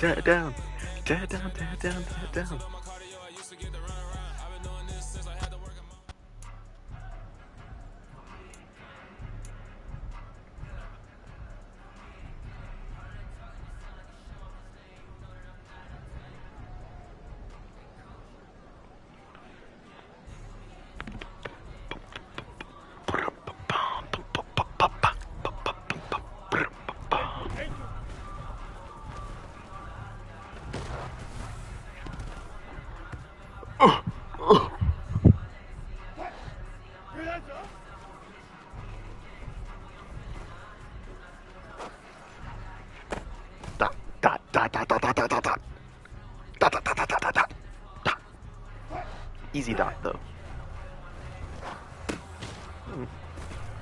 tear it down, tear it down, tear it down, tear it down. Easy dot though.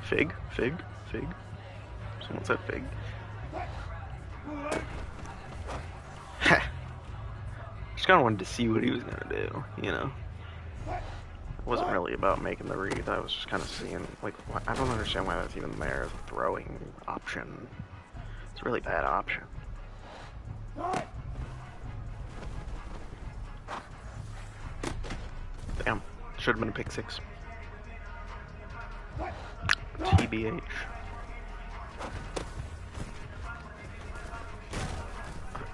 Fig, fig, fig. Someone said fig. Just kind of wanted to see what he was gonna do, you know. It wasn't really about making the read. I was just kind of seeing, like, I don't understand why that's even there as a throwing option. It's a really bad option. Damn, should have been a pick six. TBH.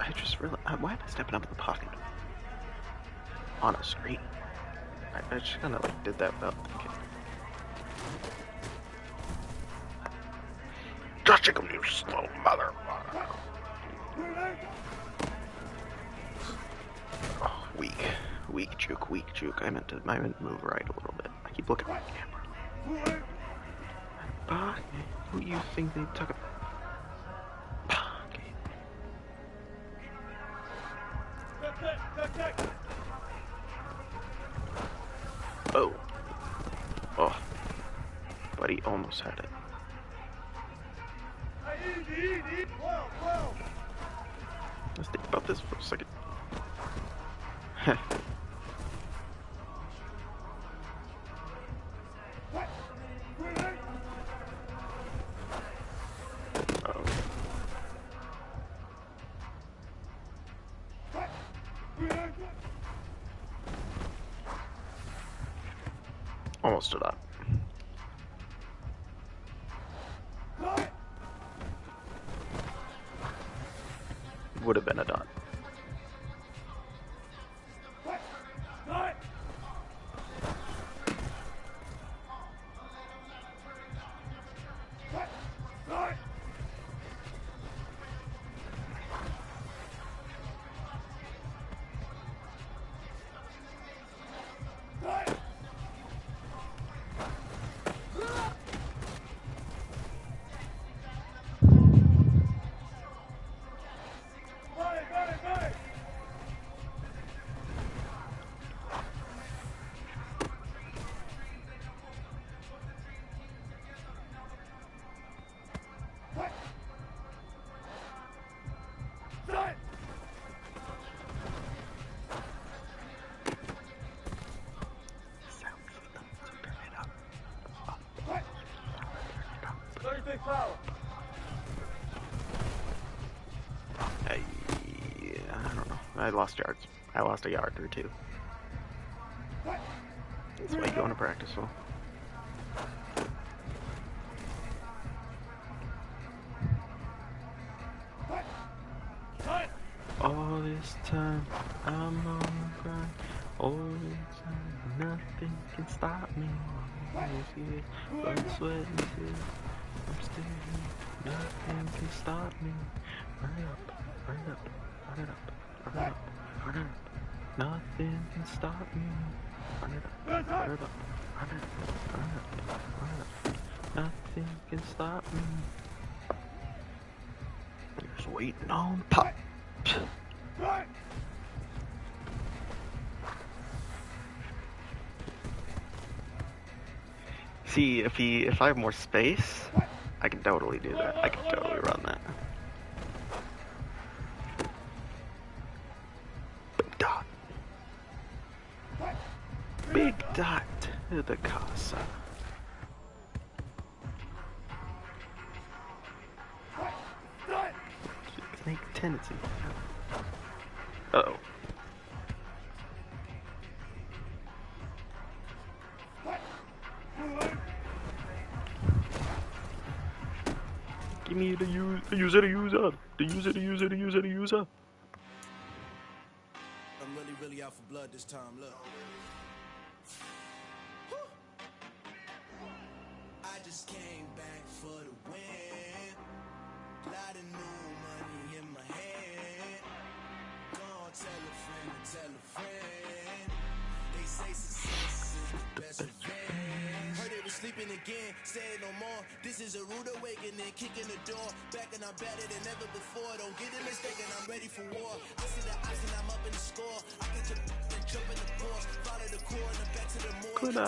I just really, why am I stepping up in the pocket? On a screen. I just kind of like did that without thinking. Touching him, you slow motherfucker. Oh, weak juke. I meant to move right a little bit. I keep looking at the camera. Who you think they took a pocket? Oh, but he almost had it. Let's think about this for a second. Almost a dot. Would have been a dot. I don't know. I lost yards. I lost a yard or two. That's why you go into practice for. All this time I'm on the grind. All this time nothing can stop me. Blood, sweat, and tears. I'm still here. Nothing can stop me. Run it up, run it up, run it up, run it up, run it up. Nothing can stop me. Run it up, run it up, run it up, run it up, run it up. Nothing can stop me. Just waiting on pop. See, if I have more space, I can totally do that. I can totally run that. Big dot. Big dot to the casa. Snake tendency. Uh-oh. Give me the user. I'm really out for blood this time, look. I just came back for the win. Lot of new money in my hand. Gonna tell a friend. They say success is the best revenge. Heard they was sleeping again, say no more. This is a rude awakening, kicking the door. Back and I'm better than ever before. Don't get it mistaken, I'm ready for war. I see the odds and I'm up in the score. I get to and jump in the course. Follow the core and back to the more. Could I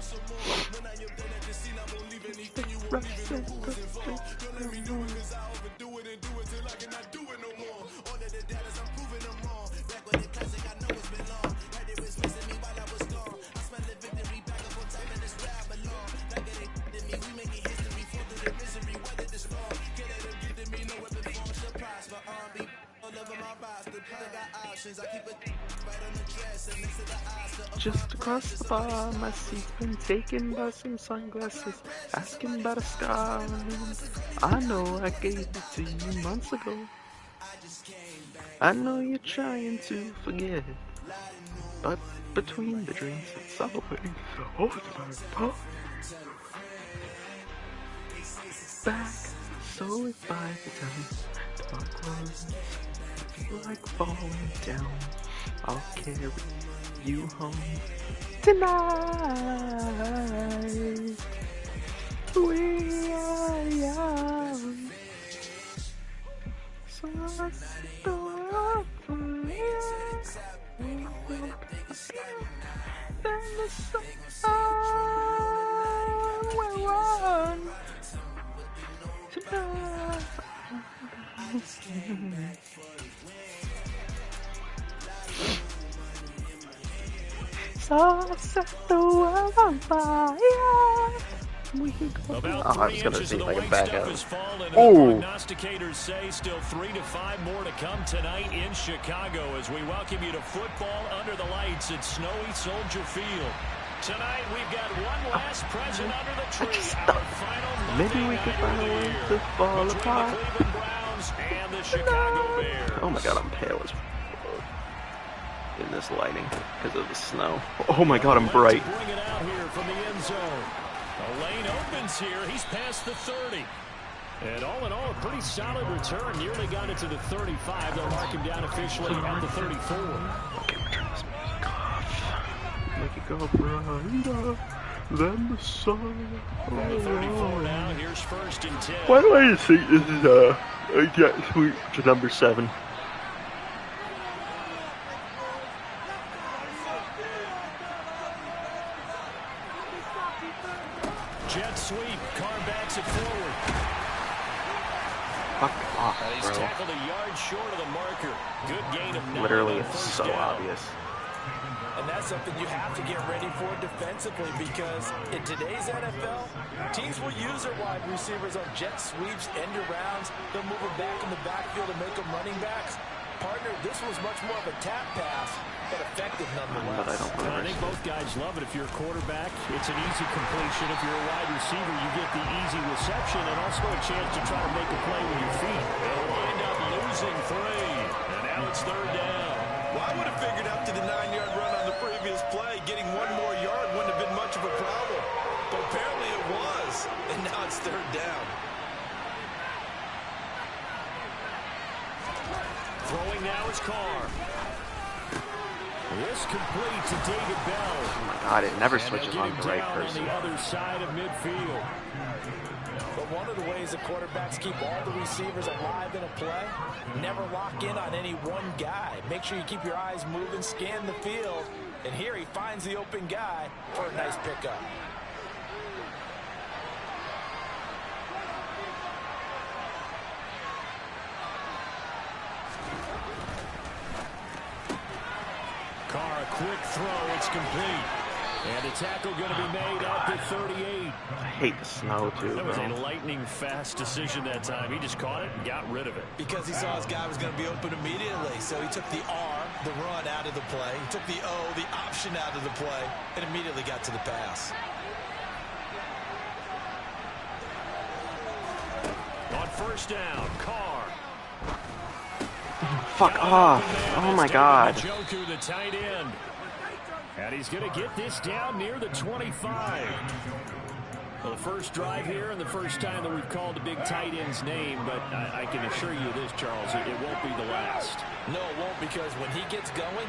some more. When I am done at the scene, I won't leave anything. You won't leave in the rules involved. Don't let me do it cause I overdo it and do it till I cannot do it no more. All of the data's I'm proving them wrong. Back with the classic, I know it's been long. Heard it was missing me while I was gone. I smell the victory back up on top and this where I belong. Like it ain't to me, we making history. Fall through the misery, weather the storm. Get at them, get to me, no weapon form shall prosper. Be all over my roster. I got options, I keep it right on the dress and next to the Oscar. just across the bar, my seat's been taken by some sunglasses, asking about a scar. I know I gave it to you months ago. I know you're trying to forget, but between the drinks, it's always over. Back, so if by the time the bar closes, I feel like falling down, I'll carry you home tonight. We are young, so let's go for it. Then the sun will run tonight. So set the world on fire. We can go. About I was gonna see if I could back out. Oh! Prognosticators say still 3 to 5 more to come tonight in Chicago as we welcome you to football under the lights at snowy Soldier Field. Tonight we've got one last present under the tree. Our final Maybe we could find a way to fall between apart. the Cleveland Browns and the Chicago Bears. Oh my god, I'm pale as in this lighting because of the snow. Oh my god, I'm bright. Bring it out here from the end zone. The lane opens here. He's past the 30. And all in all, a pretty solid return. Nearly got it to the 35. They'll mark him down officially at the 34. Okay, we're turning this music off. Make it go brighter than the sun. From the 34 now, here's 1st and 10. Why do I think this is a jet sweep to number 7? Jet sweep. Carr backs it forward. Fuck off, And he's bro. tackled a yard short of the marker. Good gain of 9 Literally, on it's first so down. obvious. And that's something you have to get ready for defensively because in today's NFL, teams will use their wide receivers on jet sweeps, end arounds. They'll move them back in the backfield and make them running backs. Partner, this was much more of a tap pass, but effective But I nonetheless. don't And I want think to both guys love it. If you're a quarterback, it's an easy completion. If you're a wide receiver, you get the easy reception and also a chance to try to make a play with your feet. They'll wind up losing 3, and now it's 3rd down. Well, I would have figured up to the 9-yard run on the previous play. Getting one more yard wouldn't have been much of a problem. But apparently it was. And now it's 3rd down. Throwing now is Carr. This complete to David Bell. Oh my god, it never And switches they'll on get him the right down person. on the other side of midfield. But one of the ways the quarterbacks keep all the receivers alive in a play, never lock in on any one guy. Make sure you keep your eyes moving, scan the field. And here he finds the open guy for a nice pickup. Carr, a quick throw. It's complete. And the tackle going to be made at the 38. I hate the snow, too, That was bro. a lightning-fast decision that time. He just caught it and got rid of it. Because he saw his guy was going to be open immediately. So he took the R, the run, out of the play. He took the O, the option, out of the play, and immediately got to the pass. On first down, Carr. Fuck off. Oh, my God. Joku, the tight end. And he's going to get this down near the 25. Well, the first drive here and the first time that we've called the big tight end's name, but I can assure you this, Charles, it won't be the last. No, it won't, because when he gets going,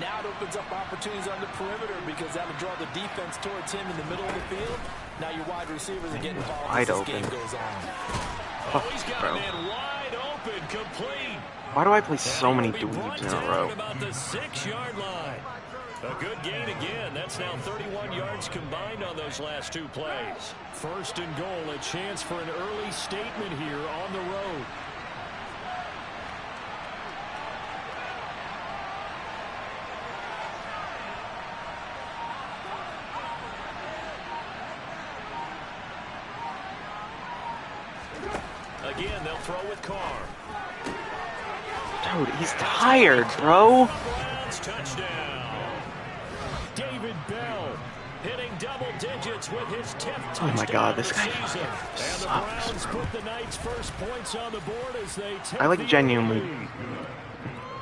now it opens up opportunities on the perimeter, because that'll draw the defense towards him in the middle of the field. Now your wide receivers are getting involved as this game goes on. Oh, he's got him in wide open, complete. Why do I play so many dweebs in a row? About the 6-yard line. A good gain again. That's now 31 yards combined on those last two plays. First and goal, a chance for an early statement here on the road. Again, they'll throw with Carr. Dude, he's tired, bro. Browns touchdown. David Bell hitting double digits with his 10th touchdown. Oh my God, this guy season. And the sucks. Browns put the Knights' first points on the board as they take I like the genuinely. lead.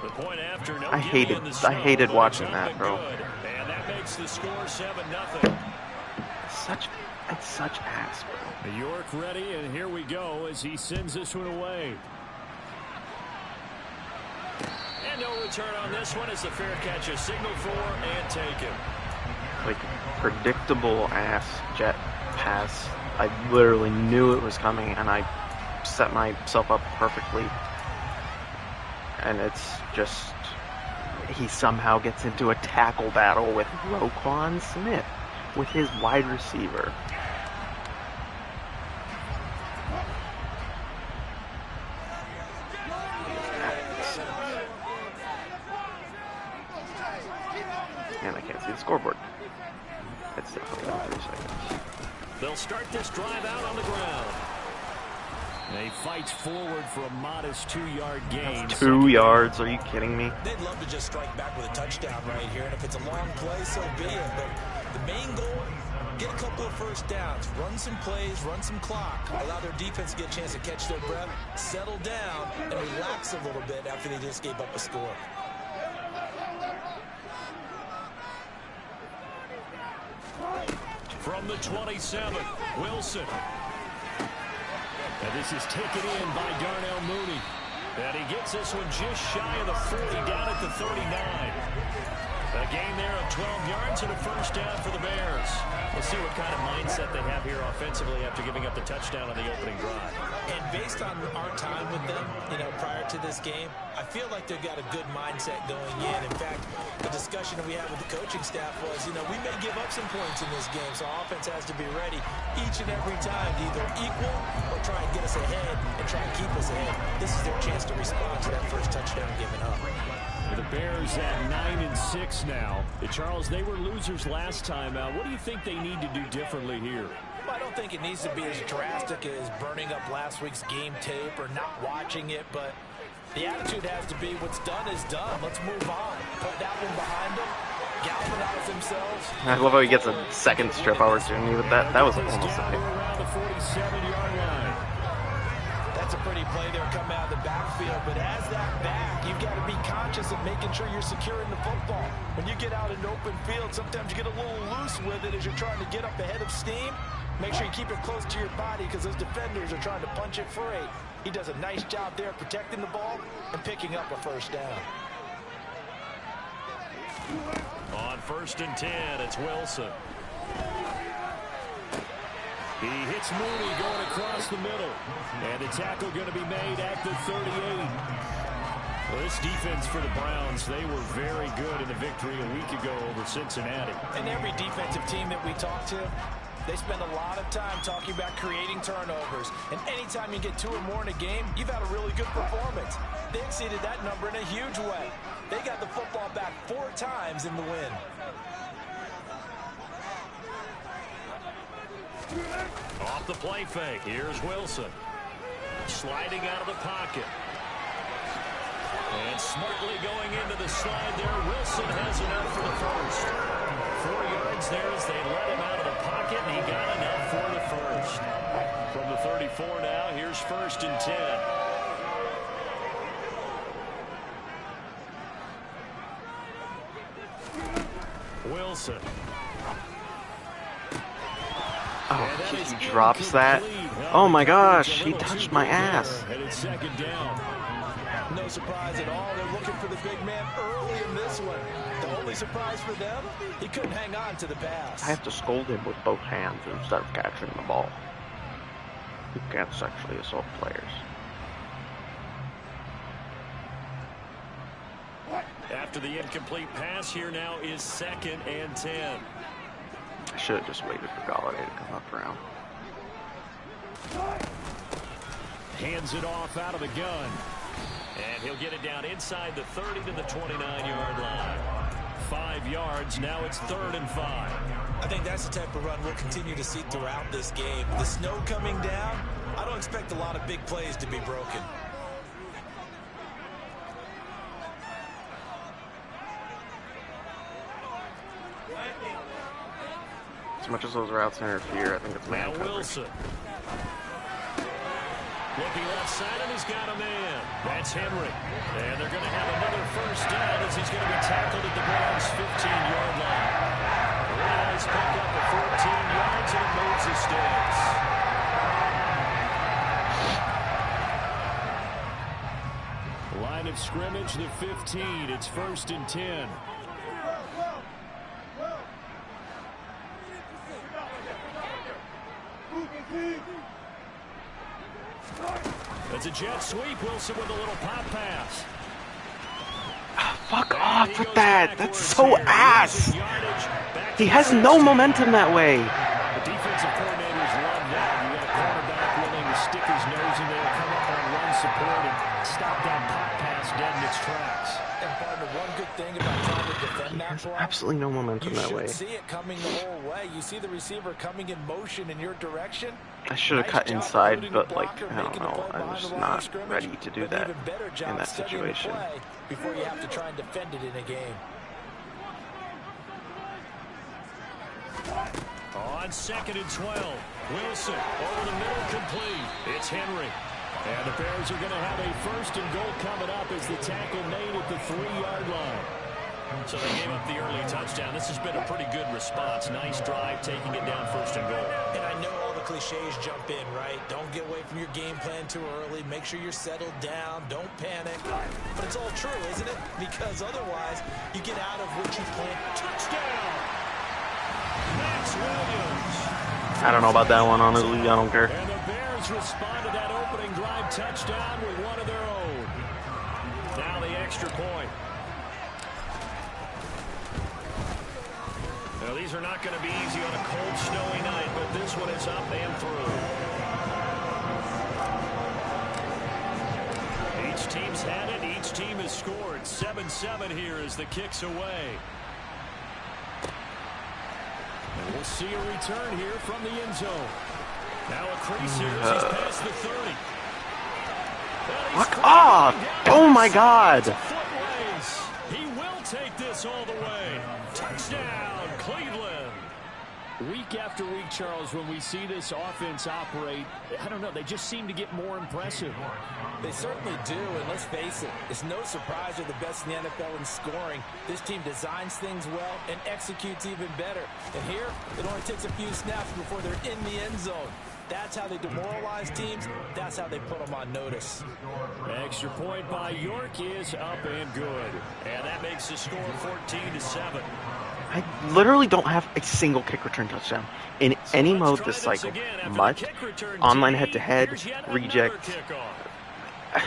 The point after, no I gimme in the snow, hated but watching it's that, up bro. and good. And that makes the score 7-0. It's such ass, bro. York ready, and here we go as he sends this one away. And no return on this one as the fair catch is signaled for and taken. Like, predictable ass jet pass. I literally knew it was coming, and I set myself up perfectly. And it's just, he somehow gets into a tackle battle with Roquan Smith, with his wide receiver. And I can't see the scoreboard. It's definitely not 3 seconds. They'll start this drive out on the ground. They fight forward for a modest 2-yard gain. 2 yards? Are you kidding me? They'd love to just strike back with a touchdown right here, and if it's a long play, so be it. But the main goal, get a couple of first downs, run some plays, run some clock, allow their defense to get a chance to catch their breath, settle down, and relax a little bit after they just gave up a score. From the 27, Wilson. And this is taken in by Darnell Mooney. And he gets this one just shy of the 40, down at the 39. A gain there of 12 yards and a first down for the Bears. We'll see what kind of mindset they have here offensively after giving up the touchdown on the opening drive. And based on our time with them, prior to this game, I feel like they've got a good mindset going in. In fact, the discussion that we had with the coaching staff was, we may give up some points in this game, so offense has to be ready each and every time to either equal or try and get us ahead and try and keep us ahead. This is their chance to respond to that first touchdown given up. The Bears at 9-6 now. Charles, they were losers last time out. What do you think they need to do differently here? Well, I don't think it needs to be as drastic as burning up last week's game tape or not watching it, but the attitude has to be what's done is done. Let's move on. Put that one behind them. Galvanize themselves. I love how he gets a second strip opportunity with that. That was almost a pick. Around the 47-yard line. That's a pretty play there coming out of the backfield, but as that back, you've got to be conscious of making sure you're securing the football. When you get out in open field, sometimes you get a little loose with it as you're trying to get up ahead of steam. Make sure you keep it close to your body because those defenders are trying to punch it free. He does a nice job there protecting the ball and picking up a first down. On 1st and 10, it's Wilson. He hits Mooney going across the middle. And the tackle going to be made at the 38. Well, this defense for the Browns, they were very good in the victory a week ago over Cincinnati. And every defensive team that we talk to, they spend a lot of time talking about creating turnovers. And anytime you get 2 or more in a game, you've had a really good performance. They exceeded that number in a huge way. They got the football back 4 times in the win. Off the play fake. Here's Wilson. Sliding out of the pocket. And smartly going into the slide there. Wilson has enough for the first. 4 yards there as they let him out of the pocket, and he got enough for the first. From the 34 now, here's 1st and 10. Wilson. Oh, he drops that. Oh my gosh, he touched my ass. And it's 2nd down. No surprise at all. They're looking for the big man early in this one. The only surprise for them, he couldn't hang on to the pass. I have to scold him with both hands instead of catching the ball. You can't sexually assault players. After the incomplete pass, here now is 2nd and 10. I should have just waited for Galladay to come up around. Hands it off out of the gun. And he'll get it down inside the 30 to the 29-yard line. 5 yards. Now it's 3rd and 5. I think that's the type of run we'll continue to see throughout this game. The snow coming down, I don't expect a lot of big plays to be broken. As much as those routes interfere, I think it's man coverage. Wilson. Looking left side, and he's got a man. That's Henry. And they're going to have another first down as he's going to be tackled at the Browns' 15-yard line. Browns pick up the 14 yards, and it moves the sticks. Line of scrimmage, the 15. It's 1st and 10. It's a jet sweep. Wilson with a little pop pass. Fuck off with that. That's so ass. He has no momentum that way. The defensive coordinators love that. You got a quarterback willing to stick his nose in there, come up on run support, and stop that pop pass dead in its tracks. And partner, one good thing about trying to defend that play, Absolutely no momentum that way. you should see it coming the whole way. You see the receiver coming in motion in your direction. I should have cut inside, but like, I don't know, I was not ready to do that in that situation. Before you have to try and defend it in a game. On 2nd and 12, Wilson over the middle, complete. It's Henry. And the Bears are going to have a 1st and goal coming up as the tackle made at the 3-yard line. So they gave up the early touchdown. This has been a pretty good response. Nice drive, taking it down 1st and goal. And I know all the cliches jump in, right? Don't get away from your game plan too early. Make sure you're settled down. Don't panic. But it's all true, isn't it? Because otherwise, you get out of what you planned. Touchdown! Max Williams. I don't know about that one, honestly. I don't care. And the Bears respond to that opening drive touchdown with one of their own. Now the extra point. Now, these are not going to be easy on a cold, snowy night, but this one is up and through. Each team's had it. Each team has scored. 7-7 here as the kick's away. And we'll see a return here from the end zone. Now a crease here as he's past the 30. Fuck off! Oh my god! He will take this all the way. Touchdown, Cleveland. Week after week, Charles, when we see this offense operate, I don't know, they just seem to get more impressive. They certainly do, and let's face it, it's no surprise they're the best in the NFL in scoring. This team designs things well and executes even better. And here, it only takes a few snaps before they're in the end zone. That's how they demoralize teams. That's how they put them on notice. Extra point by York is up and good. And that makes the score 14-7. I literally don't have a single kick return touchdown in any mode this cycle. Mutt, online head-to-head, reject. And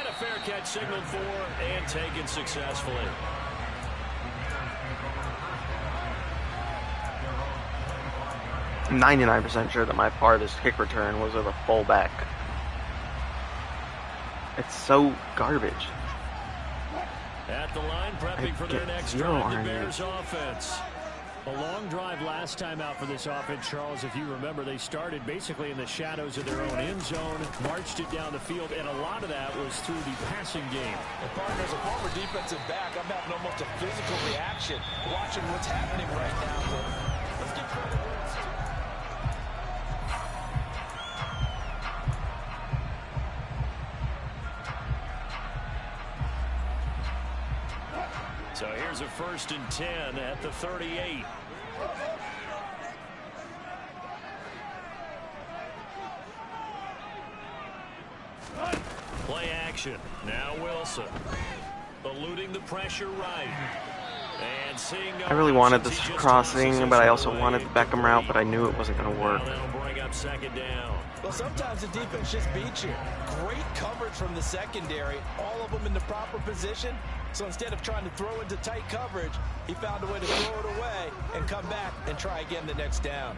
a fair catch signaled for and taken successfully. I'm 99% sure that my farthest kick return was with a fullback. It's so garbage. At the line, prepping for their next drive, the Bears offense. A long drive last time out for this offense, Charles. If you remember, they started basically in the shadows of their own end zone, marched it down the field, and a lot of that was through the passing game. And partner, as a former defensive back, I'm having almost a physical reaction watching what's happening right now. Let's give credit where it's due. So here's a 1st and 10 at the 38. Play action. Now Wilson. Eluding the pressure right. And seeing I really wanted this crossing, but I also wanted the Beckham route, but I knew it wasn't going to work. That'll bring up 2nd down. Well, sometimes the defense just beats you. Great coverage from the secondary, all of them in the proper position. So instead of trying to throw into tight coverage, he found a way to throw it away and come back and try again the next down.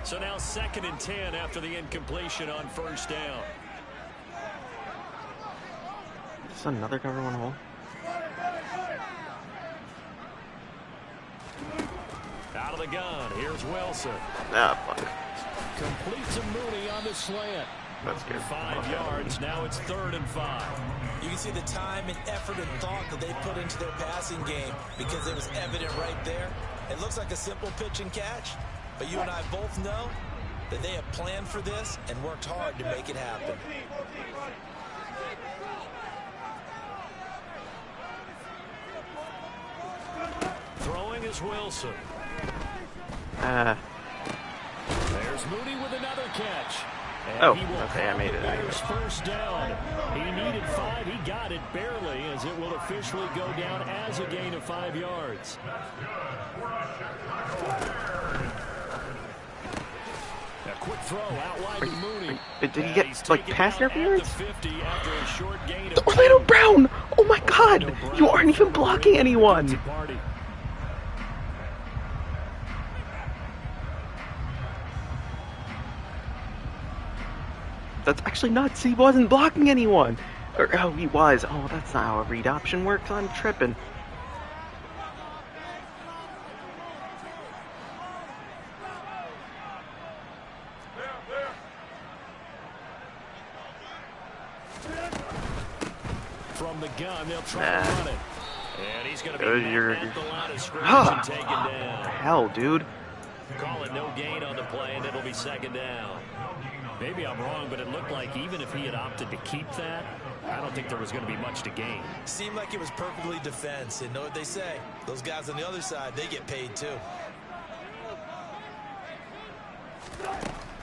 So now 2nd and 10 after the incompletion on 1st down. Is this another cover one hole? Out of the gun. Here's Wilson. Ah, fuck. Complete to Mooney on the slant. That's good. 5 yards. Now it's 3rd and 5. You can see the time and effort and thought that they put into their passing game because it was evident right there. It looks like a simple pitch and catch, but you and I both know that they have planned for this and worked hard to make it happen. Throwing is Wilson. Uh, There's Mooney with another catch. And Oh, he will okay, I made it. Bears 1st down. He needed 5. He got it barely, as it will officially go down as a gain of 5 yards. A quick throw out wide to Mooney. did he get, like, pass interference? 50 after a short gain of Orlando Brown! Oh my god! You aren't even blocking anyone! That's actually nuts. He wasn't blocking anyone. Or, oh, he was. Oh, that's not how a read option works. I'm tripping. From the gun, they'll try to run it. And he's going to be at the line of scrimmage and taken down. Hell, dude. Call it no gain on the play, and it'll be 2nd down. Maybe I'm wrong, but it looked like even if he had opted to keep that, I don't think there was going to be much to gain. Seemed like it was perfectly defense. And know what they say? Those guys on the other side, they get paid too.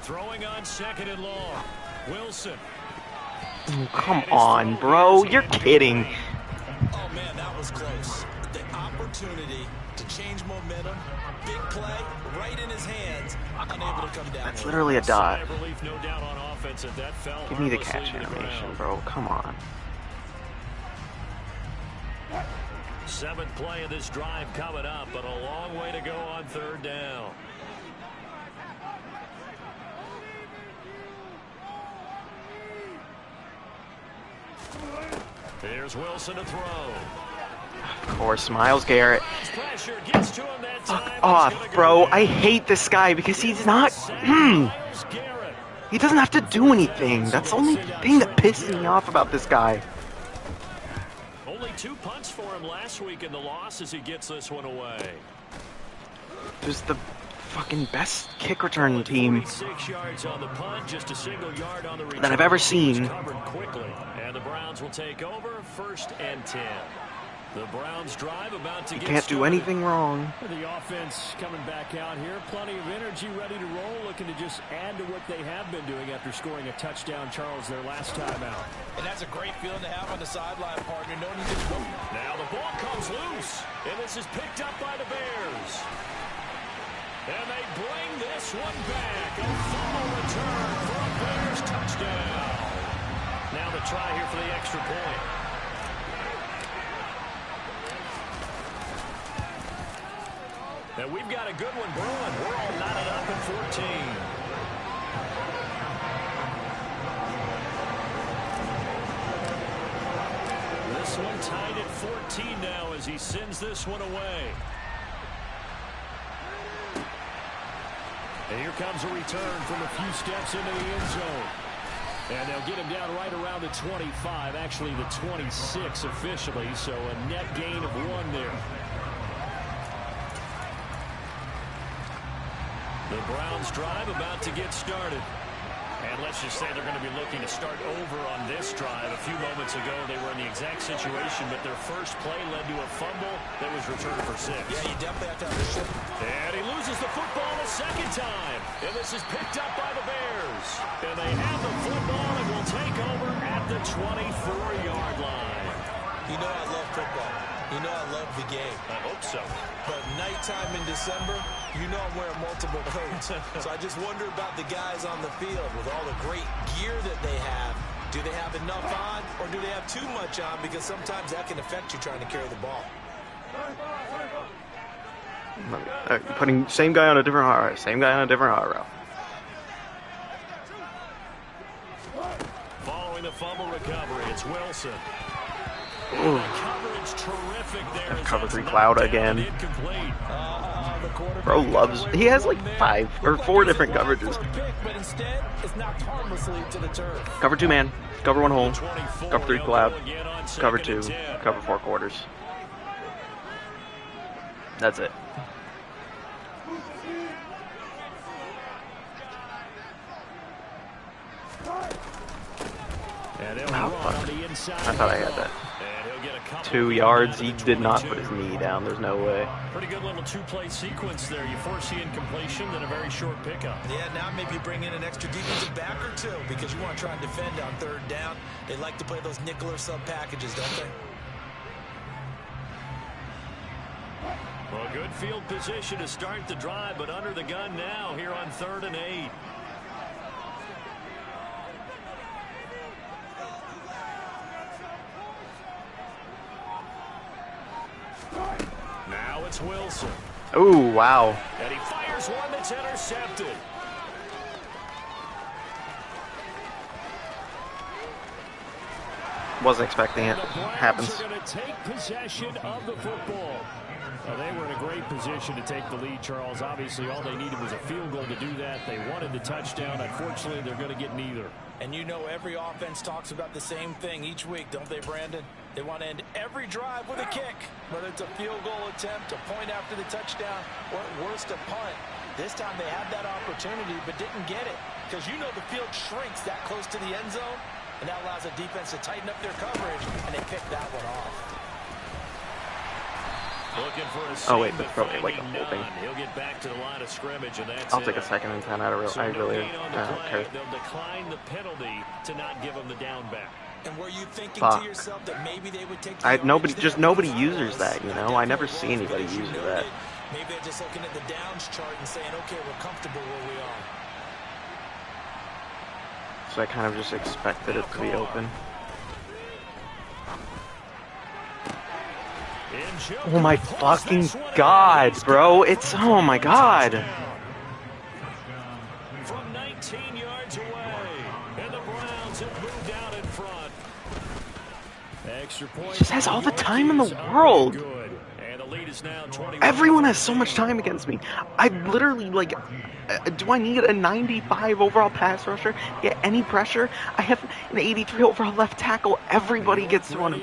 Throwing on 2nd and long. Wilson. Oh, come on, bro. You're kidding. Oh, man, that was close. The opportunity to change momentum, big play, right in his hands, unable to come down. That's literally a dot. No doubt on offense if that fell. Give me the catch animation, bro. Come on. 7th play of this drive coming up, but a long way to go on 3rd down. Here's Wilson to throw. Of course, Myles Garrett. Pressure gets to him that time. Fuck off, bro. I hate this guy because he's not... He doesn't have to do anything. That's the only thing that pisses me off about this guy. Only 2 punts for him last week in the loss as he gets this one away. There's the fucking best kick return team 6 yards on the punt, just a single yard on the return. that I've ever seen. Covered quickly, and the Browns will take over 1st and 10. The Browns drive about to You get can't do started. anything wrong. The offense coming back out here, plenty of energy, ready to roll, looking to just add to what they have been doing after scoring a touchdown, Charles, their last time out. And that's a great feeling to have on the sideline, partner, knowing you just go. Now the ball comes loose, and this is picked up by the Bears. And they bring this one back. A full return for a Bears touchdown. Now the try here for the extra point. And we've got a good one brewing. We're all knotted up at 14. This one tied at 14 now as he sends this one away. And here comes a return from a few steps into the end zone. And they'll get him down right around the 25, actually the 26 officially, so a net gain of 1 there. The Browns drive about to get started. And let's just say they're going to be looking to start over on this drive. A few moments ago, they were in the exact situation, but their first play led to a fumble that was returned for 6. Yeah, you definitely have to have the ship. And he loses the football a second time. And this is picked up by the Bears. And they have the football and will take over at the 24-yard line. You know I love football. You know I love the game. I hope so. But nighttime in December, you know I'm wearing multiple coats. So I just wonder about the guys on the field with all the great gear that they have. Do they have enough on, or do they have too much on? Because sometimes that can affect you trying to carry the ball. Putting same guy on a different hot route. Same guy on a different hot route. Following the fumble recovery, it's Wilson. Ooh. Coverage terrific there. Cover 3 cloud again. Bro loves. He has like 5 or 4 different coverages. But instead, it's knocked harmlessly to the turf. Cover 2 man. Cover 1 hole. Cover 3 cloud. Cover 2. Cover 4 quarters. That's it. Oh, fuck. I thought I had that. 2 yards. He did not put his knee down. There's no way. Pretty good little 2-play sequence there. You force the incompletion, then a very short pickup. Yeah, now maybe bring in an extra defensive back or 2 because you want to try and defend on 3rd down. They like to play those nickel or sub packages, don't they? Well, good field position to start the drive, but under the gun now here on 3rd and 8. Now it's Wilson. Ooh, wow. And he fires one that's intercepted. Wasn't expecting it. Happens. Are going to take possession of the football. Well, they were in a great position to take the lead, Charles. Obviously, all they needed was a field goal to do that. They wanted the touchdown. Unfortunately, they're going to get neither. And you know every offense talks about the same thing each week, don't they, Brandon? They want to end every drive with a kick, whether it's a field goal attempt, a point after the touchdown, or at worst, a punt. This time they had that opportunity but didn't get it because you know the field shrinks that close to the end zone, and that allows the defense to tighten up their coverage, and they picked that one off. Looking for a oh wait, that's probably like a whole thing. He'll get back to the line of scrimmage, and that's I'll take a 2nd and 10. I don't really care. They'll decline the penalty to not give them the down back. And were you thinking to yourself that maybe they would take the nobody uses that, you know? I never see anybody using that. Maybe they're just looking at the downs chart and saying, okay, we're comfortable where we are. So I kind of just expected it to be open. Oh my fucking god, bro. It's, oh my god. From 19 yards away, and the Browns have moved out in front. Extra point. Just has all the time in the world. And the lead is now 21. Everyone has so much time against me. I literally, like, do I need a 95 overall pass rusher to get any pressure? I have an 83 overall left tackle. Everybody gets to one.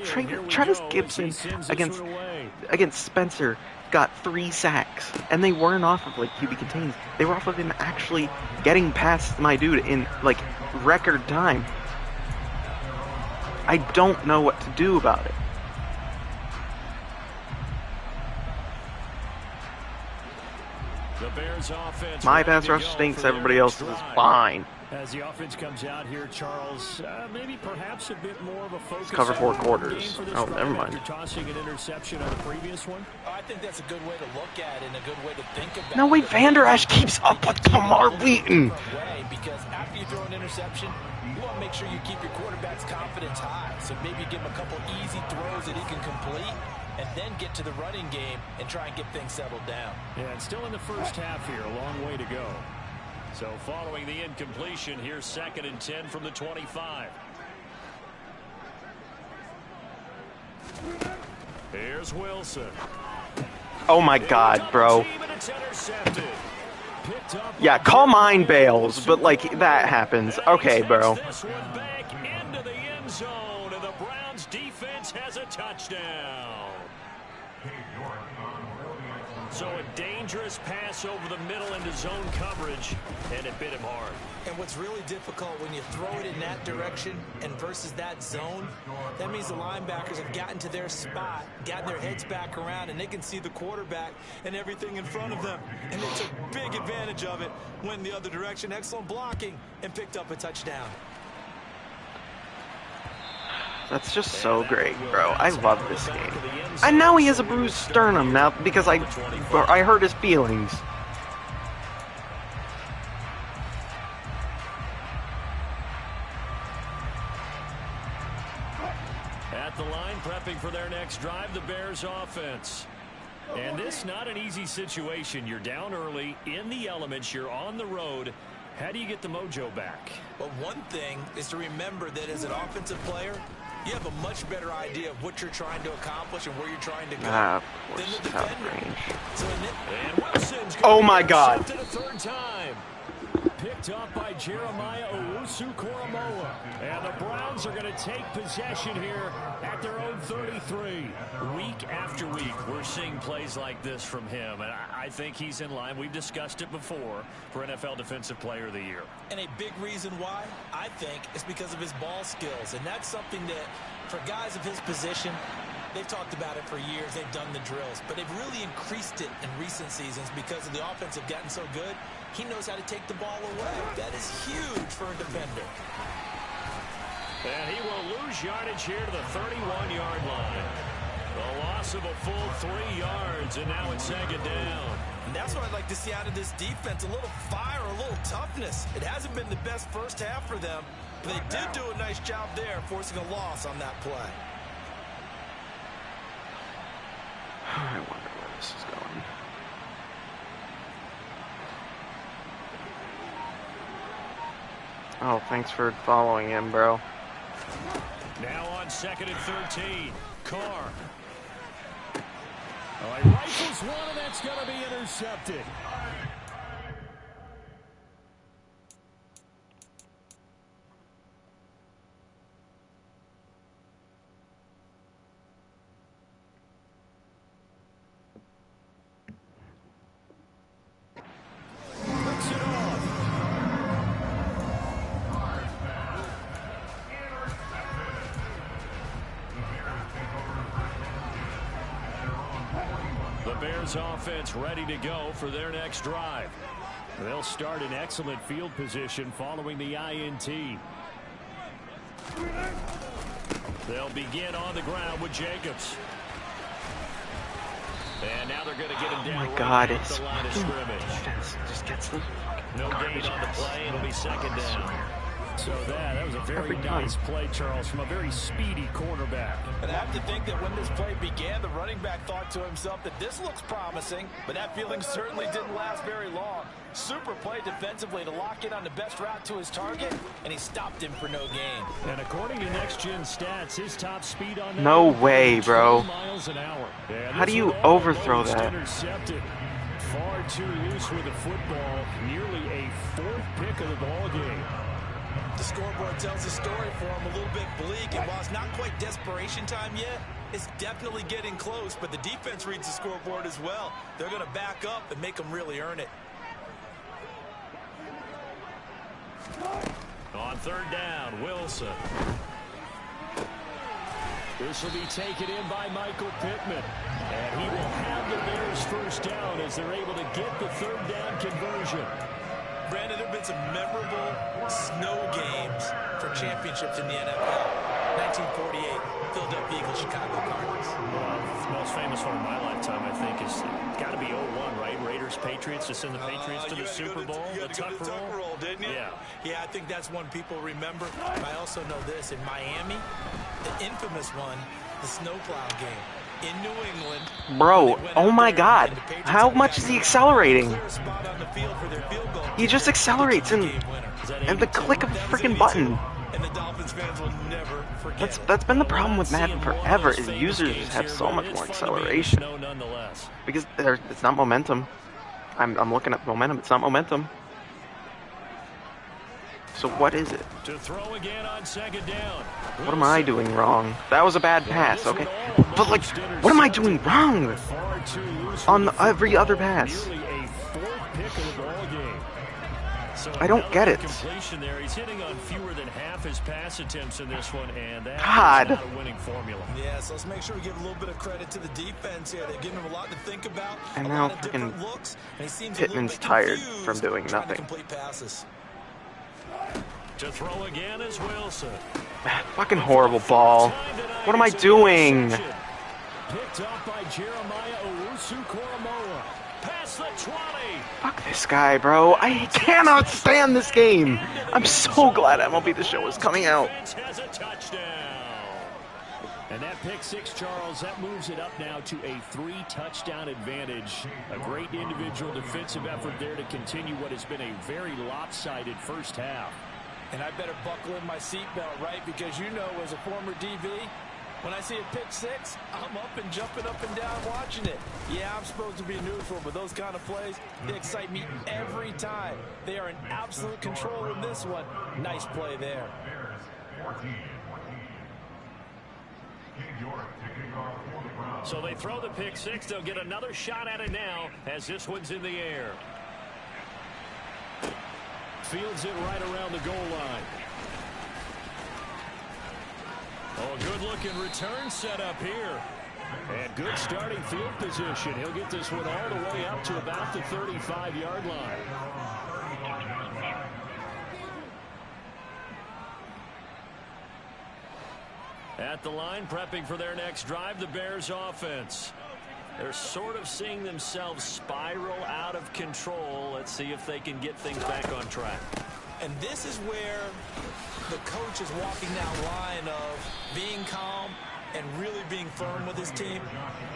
Travis Gibson against Spencer got 3 sacks, and they weren't off of like QB contains. They were off of him actually getting past my dude in like record time. I don't know what to do about it. The Bears offense. My pass rush stinks. Everybody else's is fine. As the offense comes out here, Charles, maybe perhaps a bit more of a focus. Let's cover 4 quarters. Oh, never mind. After tossing an interception on the previous one. I think that's a good way to look at it and a good way to think about it. No way Van Der Esch keeps up with Tamar Wheaton. Because after you throw an interception, you want to make sure you keep your quarterback's confidence high. So maybe give him a couple easy throws that he can complete, and then get to the running game and try and get things settled down. Yeah, it's still in the first half here. A long way to go. So following the incompletion, here's 2nd and 10 from the 25. Here's Wilson. Oh my God, bro. Yeah, call mine Bales, but like that happens. Okay, bro. This one back into the end zone, and the Browns defense has a touchdown. So a dangerous pass over the middle into zone coverage, and it bit him hard. And what's really difficult when you throw it in that direction and versus that zone, that means the linebackers have gotten to their spot, gotten their heads back around, and they can see the quarterback and everything in front of them. And they took big advantage of it, went the other direction, excellent blocking, and picked up a touchdown. That's just so great, bro. I love this game. And now he has a bruised sternum now because I hurt his feelings. At the line, prepping for their next drive, the Bears offense. And this not an easy situation. You're down early, in the elements, you're on the road. How do you get the mojo back? Well, one thing is to remember that as an offensive player, you have a much better idea of what you're trying to accomplish and where you're trying to go Of than course, the it's out defender. of range. So And Wilson's Oh my God. intercepted a third time. Picked up by Jeremiah Owusu-Koramoah. And the Browns are going to take possession here at their own 33. Week after week, we're seeing plays like this from him. And I think he's in line. We've discussed it before for NFL Defensive Player of the Year. And a big reason why, I think, is because of his ball skills. And that's something that, for guys of his position, they've talked about it for years. They've done the drills. But they've really increased it in recent seasons because of the offense have gotten so good. He knows how to take the ball away. That is huge for a defender. And he will lose yardage here to the 31-yard line. A loss of a full 3 yards, and now it's second down. And that's what I'd like to see out of this defense, a little fire, a little toughness. It hasn't been the best first half for them, but they did do a nice job there, forcing a loss on that play. I wonder where this is going. Oh, thanks for following him, bro. Now on 2nd and 13. Carr. Oh, he rifles one, and that's going to be intercepted. Puts it off. The Bears offense ready to go for their next drive. They'll start in excellent field position following the INT. They'll begin on the ground with Jacobs. And now they're going to get him down Oh my God, at it's the line of scrimmage. just gets the No gain on the play. It'll be second down. So that was a very nice play, Charles, from a very speedy quarterback. And I have to think that when this play began, the running back thought to himself that this looks promising, but that feeling certainly didn't last very long. Super play defensively to lock in on the best route to his target, and he stopped him for no gain. And according to Next Gen Stats, his top speed on that No way, bro. 20 miles an hour. And How do this you one overthrow almost that? Intercepted. Far too loose with the football. Nearly a 4th pick of the ball game. The scoreboard tells the story for him a little bit bleak, and while it's not quite desperation time yet, it's definitely getting close, but the defense reads the scoreboard as well. They're going to back up and make them really earn it. On 3rd down, Wilson. This will be taken in by Michael Pittman. And he will have the Bears first down as they're able to get the 3rd down conversion. Brandon, there have been some memorable snow games for championships in the NFL. 1948, Philadelphia Eagles, Chicago Cardinals. Well, the most famous one in my lifetime, I think, is got to be 01, right? Raiders, Patriots, to send the Patriots to the Super Bowl. You had to go to the Tuck Roll, didn't you? Yeah, I think that's one people remember. I also know this. In Miami, the infamous one, the snowplow game. In New England, Bro, oh my God. How much is he accelerating? He just accelerates and the click of a freaking button. and the Dolphins fans will never forget it. That's been the problem with Madden forever, is users just have so much more acceleration. Because it's not momentum. I'm looking at momentum, it's not momentum. So what is it? To throw again on second down. What am I doing wrong? That was a bad pass, okay? But like, what am I doing wrong on every other pass? I don't get it. There. He's hitting on fewer than half his pass attempts in this one, and that God. is not a winning formula. Yeah, so let's make sure we give a little bit of credit to the defense here. They're giving him a lot to think about. And now freaking Pittman's tired from doing nothing. Complete passes. To throw again is Wilson. Fucking horrible ball. What am I doing? Picked up by Jeremiah Owusu-Koramoah. Past the 20. Fuck this guy, bro. I cannot stand this game. I'm so glad MLB The Show is coming out. Has a touchdown. And that pick six, Charles, that moves it up now to a 3-touchdown advantage. A great individual defensive effort there to continue what has been a very lopsided first half. And I better buckle in my seatbelt, right? Because you know, as a former DB, when I see a pick six, I'm up and jumping up and down watching it. Yeah, I'm supposed to be neutral, but those kind of plays, they excite me every time. They are in absolute control in this one. Nice play there. So they throw the pick six. They'll get another shot at it now as this one's in the air. Fields it right around the goal line. Oh, good-looking return set up here. And good starting field position. He'll get this one all the way up to about the 35-yard line. At the line, prepping for their next drive, the Bears offense. They're sort of seeing themselves spiral out of control. Let's see if they can get things back on track. And this is where the coach is walking that line of being calm and really being firm with his team.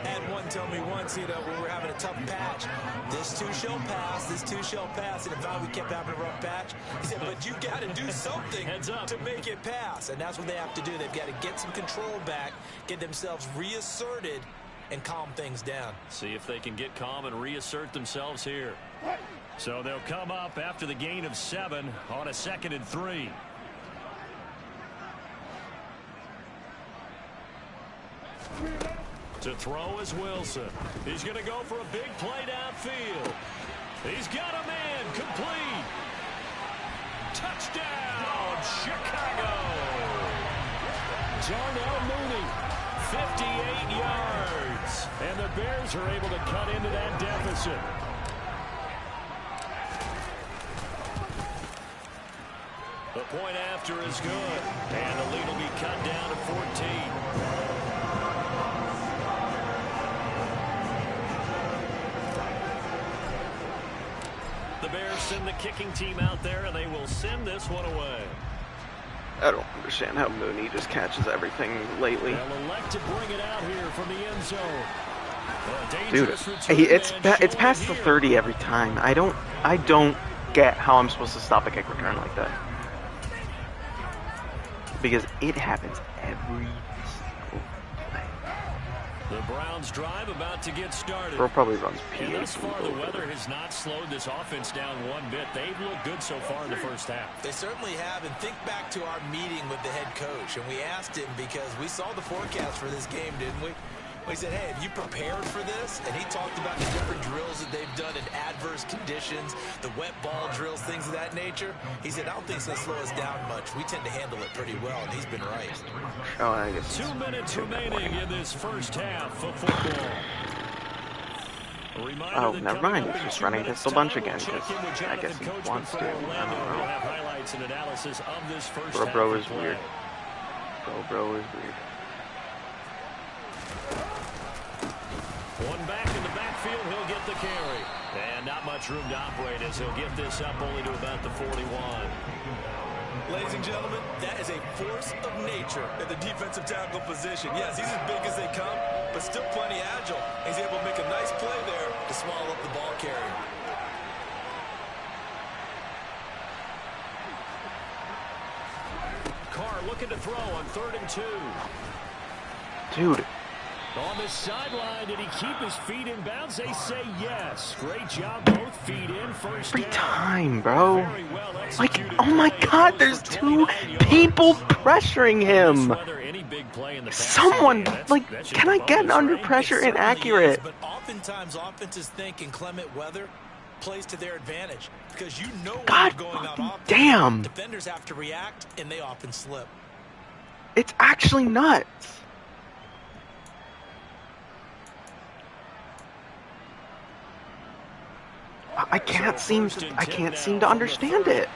Had one tell me once, you know, when we're having a tough patch, this too shall pass, this too shall pass. And if we kept having a rough patch, he said, but you got to do something to make it pass. And that's what they have to do. They've got to get some control back, get themselves reasserted, and calm things down. See if they can get calm and reassert themselves here. So they'll come up after the gain of 7 on a 2nd and 3. To throw is Wilson. He's going to go for a big play downfield. He's got a man complete. Touchdown, Chicago. Darnell Mooney, 58 yards. And the Bears are able to cut into that deficit. The point after is good. And the lead will be cut down to 14. The Bears send the kicking team out there, and they will send this one away. I don't understand how Mooney just catches everything lately. They'll elect to bring it out here from the end zone. Dude, it's past the 30 every time. I don't get how I'm supposed to stop a kick return like that. Because it happens every single play. The Browns drive about to get started. Bro probably runs And PA. thus far, the weather has not slowed this offense down one bit. They've looked good so far in the first half. They certainly have. And think back to our meeting with the head coach. And we asked him because we saw the forecast for this game, didn't we? We said, hey, have you prepared for this? And he talked about the different drills that they've done in adverse conditions, the wet ball drills, things of that nature. He said, I don't think it's going to slow us down much. We tend to handle it pretty well, and he's been right. Oh, I guess 2 minutes remaining in this first half of football. Oh, never mind. He's just running Pistol Bunch again, because I guess he wants to. I don't know. Bro is weird. Bro is weird. One back in the backfield, he'll get the carry. And not much room to operate as he'll get this up only to about the 41. Ladies and gentlemen, that is a force of nature at the defensive tackle position. Yes, he's as big as they come, but still plenty agile. He's able to make a nice play there to swallow up the ball carrier. looking to throw on 3rd and 2. Dude. On the sideline, did he keep his feet in bounds? They say yes. Great job, both feet in. First Every down. time, bro. Well, Like, oh my God, there's 2 people pressuring him. Someone, like, can I get under pressure and accurate? But oftentimes offenses think inclement weather plays to their advantage because you know when God you're going out fucking offense, damn. defenders have to react, and they often slip. It's actually nuts. I can't seem to understand it.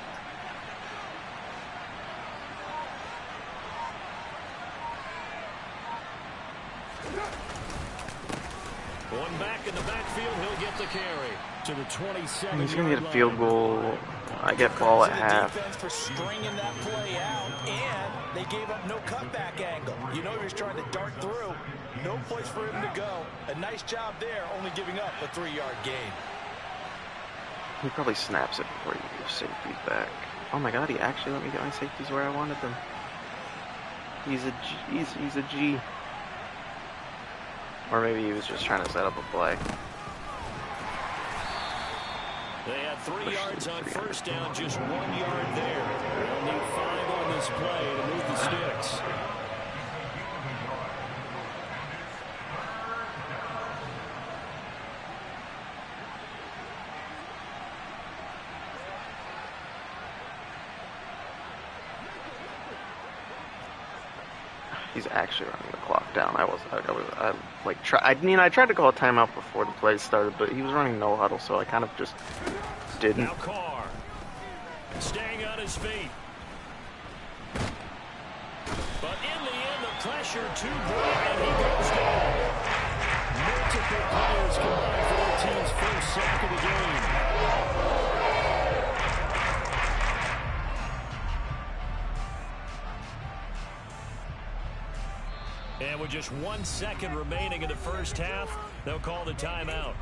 One back in the backfield, he'll get the carry to the 27. He's gonna get a field goal. I get ball at half. Defense for stringing that play out, and they gave up no cutback angle. You know he was trying to dart through. No place for him to go. A nice job there, only giving up a 3-yard gain. He probably snaps it before he gives safety back. Oh my God, he actually let me get my safeties where I wanted them. He's a G. He's a G. Or maybe he was just trying to set up a play. They had 3 yards on first down, just 1 yard there. They'll need 5 on this play to move the sticks. He's actually running the clock down. I tried to call a timeout before the play started, but he was running no huddle, so I kind of just didn't. Now Carr, staying on his feet. But in the end, the pressure too great, and he goes down. Multiple players combined for their team's first sack of the game. And with just 1 second remaining in the first half, they'll call the timeout.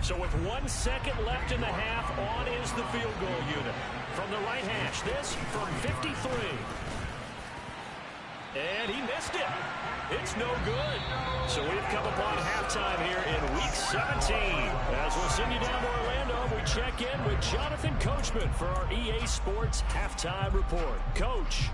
So with 1 second left in the half, on is the field goal unit. From the right hash, this from 53. And he missed it. It's no good. So we've come upon halftime here in Week 17. As we'll send you down to Orlando, we check in with Jonathan Coachman for our EA Sports Halftime Report. Coach.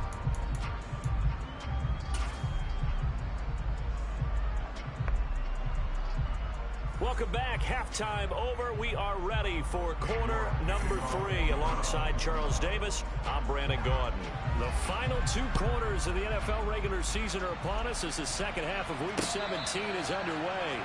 Welcome back. Halftime over. We are ready for quarter number 3. Alongside Charles Davis, I'm Brandon Gaudin. The final 2 quarters of the NFL regular season are upon us as the second half of Week 17 is underway.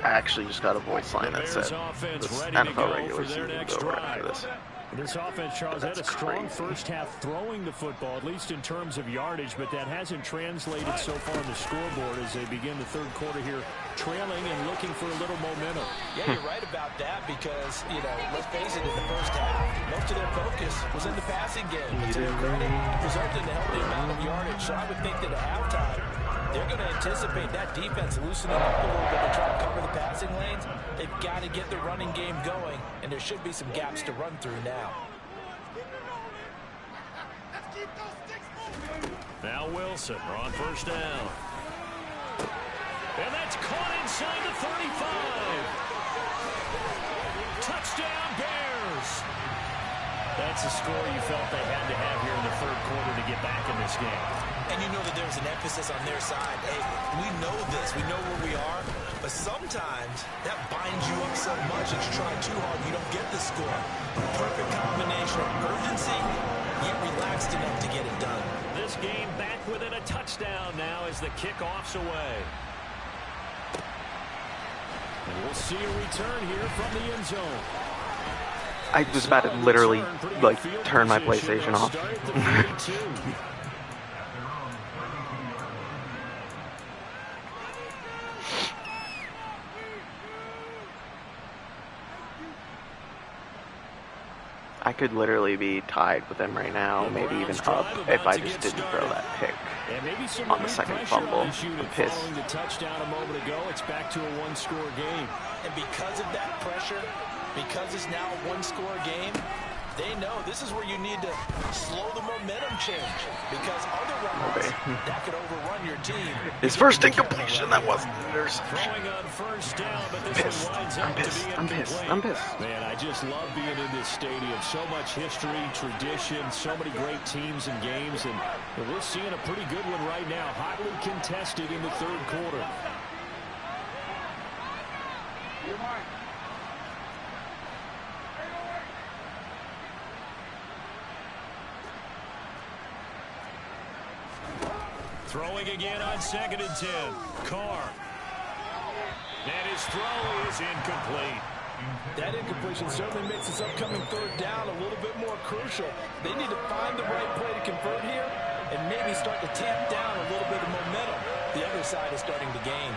I actually just got a voice line that said this NFL regular season is over after this. This offense, Charles, had a strong first half throwing the football, at least in terms of yardage, but that hasn't translated so far on the scoreboard as they begin the third quarter here, trailing and looking for a little momentum. Yeah, you're right about that because, let's face it, in the first half, most of their focus was in the passing game. But to their credit, it resulted in a healthy amount of yardage. So I would think that at halftime, they're going to anticipate that defense loosening up a little bit to try to cover the passing lanes. They've got to get the running game going, and there should be some gaps to run through now. Now Wilson on first down. And that's caught inside the 35. Touchdown Bears. That's a score you felt they had to have here in the third quarter to get back in this game. And you know that there's an emphasis on their side. Hey, we know this. We know where we are. But sometimes that binds you up so much that you try too hard, you don't get the score. Perfect combination of urgency, yet relaxed enough to get it done. This game back within a touchdown now as the kickoff's away. And we'll see a return here from the end zone. I was about to literally, turn my PlayStation off. I could literally be tied with them right now, maybe even up, if I just didn't throw that pick. And maybe some on the second fumble. I'm pissed. Following the touchdown a moment ago, it's back to a one-score game. And because of that pressure, because it's now a one-score game, they know this is where you need to slow the momentum change, because otherwise that could overrun your team. His first incompletion, that wasn't an interception. Throwing on first down, but this one winds up to be incomplete. I'm pissed. Man, I just love being in this stadium. So much history, tradition, so many great teams and games, and we're seeing a pretty good one right now. Hotly contested in the third quarter. Throwing again on 2nd and 10. Carr. And his throw is incomplete. That incompletion certainly makes this upcoming third down a little bit more crucial. They need to find the right play to convert here and maybe start to tamp down a little bit of momentum. The other side is starting to gain.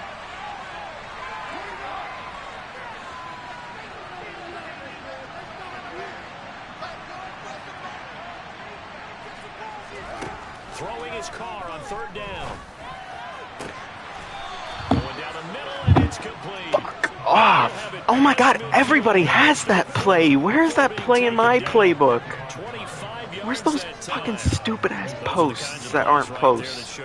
Throwing his Carr on 3rd down. Going down the middle, and it's complete. Fuck off. Oh my god, everybody has that play. Where's that play in my playbook? Where's those fucking stupid ass posts that aren't posts?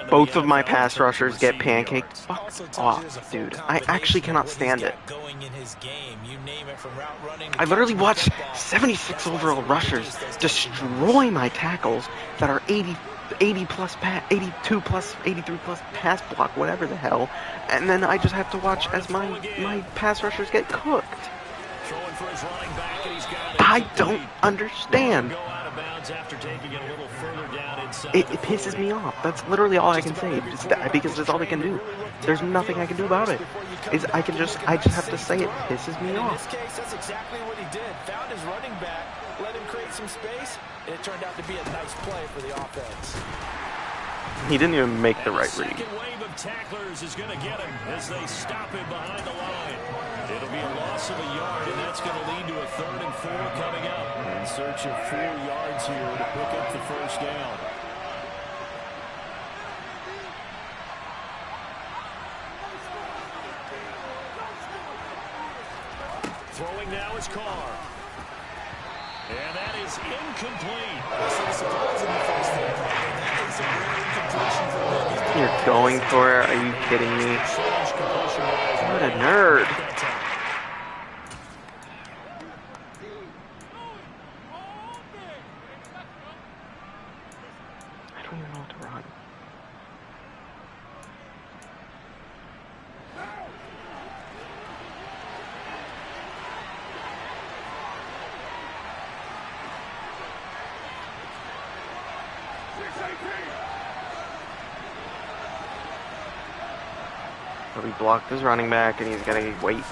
Both of my pass rushers get pancaked. Fuck off, dude. I actually cannot stand it. I literally watched 76 overall rushers destroy my tackles that are 80 plus, 82 plus, 83 plus pass block, whatever the hell, and then I just have to watch as my pass rushers get cooked. I don't understand. It pisses me off. That's literally all I can say. Because that's all they can do. There's nothing I can do about it. I just have to say it pisses me off. In this case, that's exactly what he did. Found his running back, let him create some space, and it turned out to be a nice play for the offense. He didn't even make the right read. Second wave of tacklers is going to get him as they stop him behind the line. It'll be a loss of a yard, and that's going to lead to a 3rd and 4 coming up. In search of 4 yards here to pick up the first down. Throwing now is Carr. And that is incomplete. You're going for it? Are you kidding me? What a nerd. I don't even know what to run. So we blocked his running back, and he's gonna wait.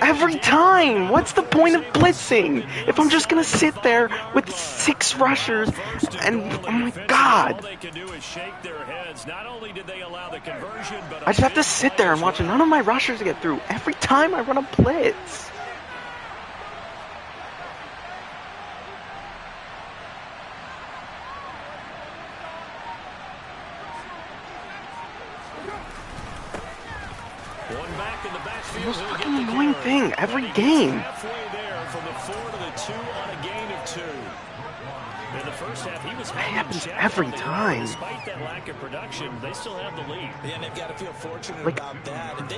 Every time! What's the point of blitzing? If I'm just gonna sit there with 6 rushers, and oh my god! I just have to sit there and watch none of my rushers get through every time I run a blitz. The most fucking annoying thing every game. Halfway there from the 4 to the 2 on a gain of 2. In the first half, he was happens every time. Despite that lack of production, they still have the lead. And they've got to feel fortunate Like, about that.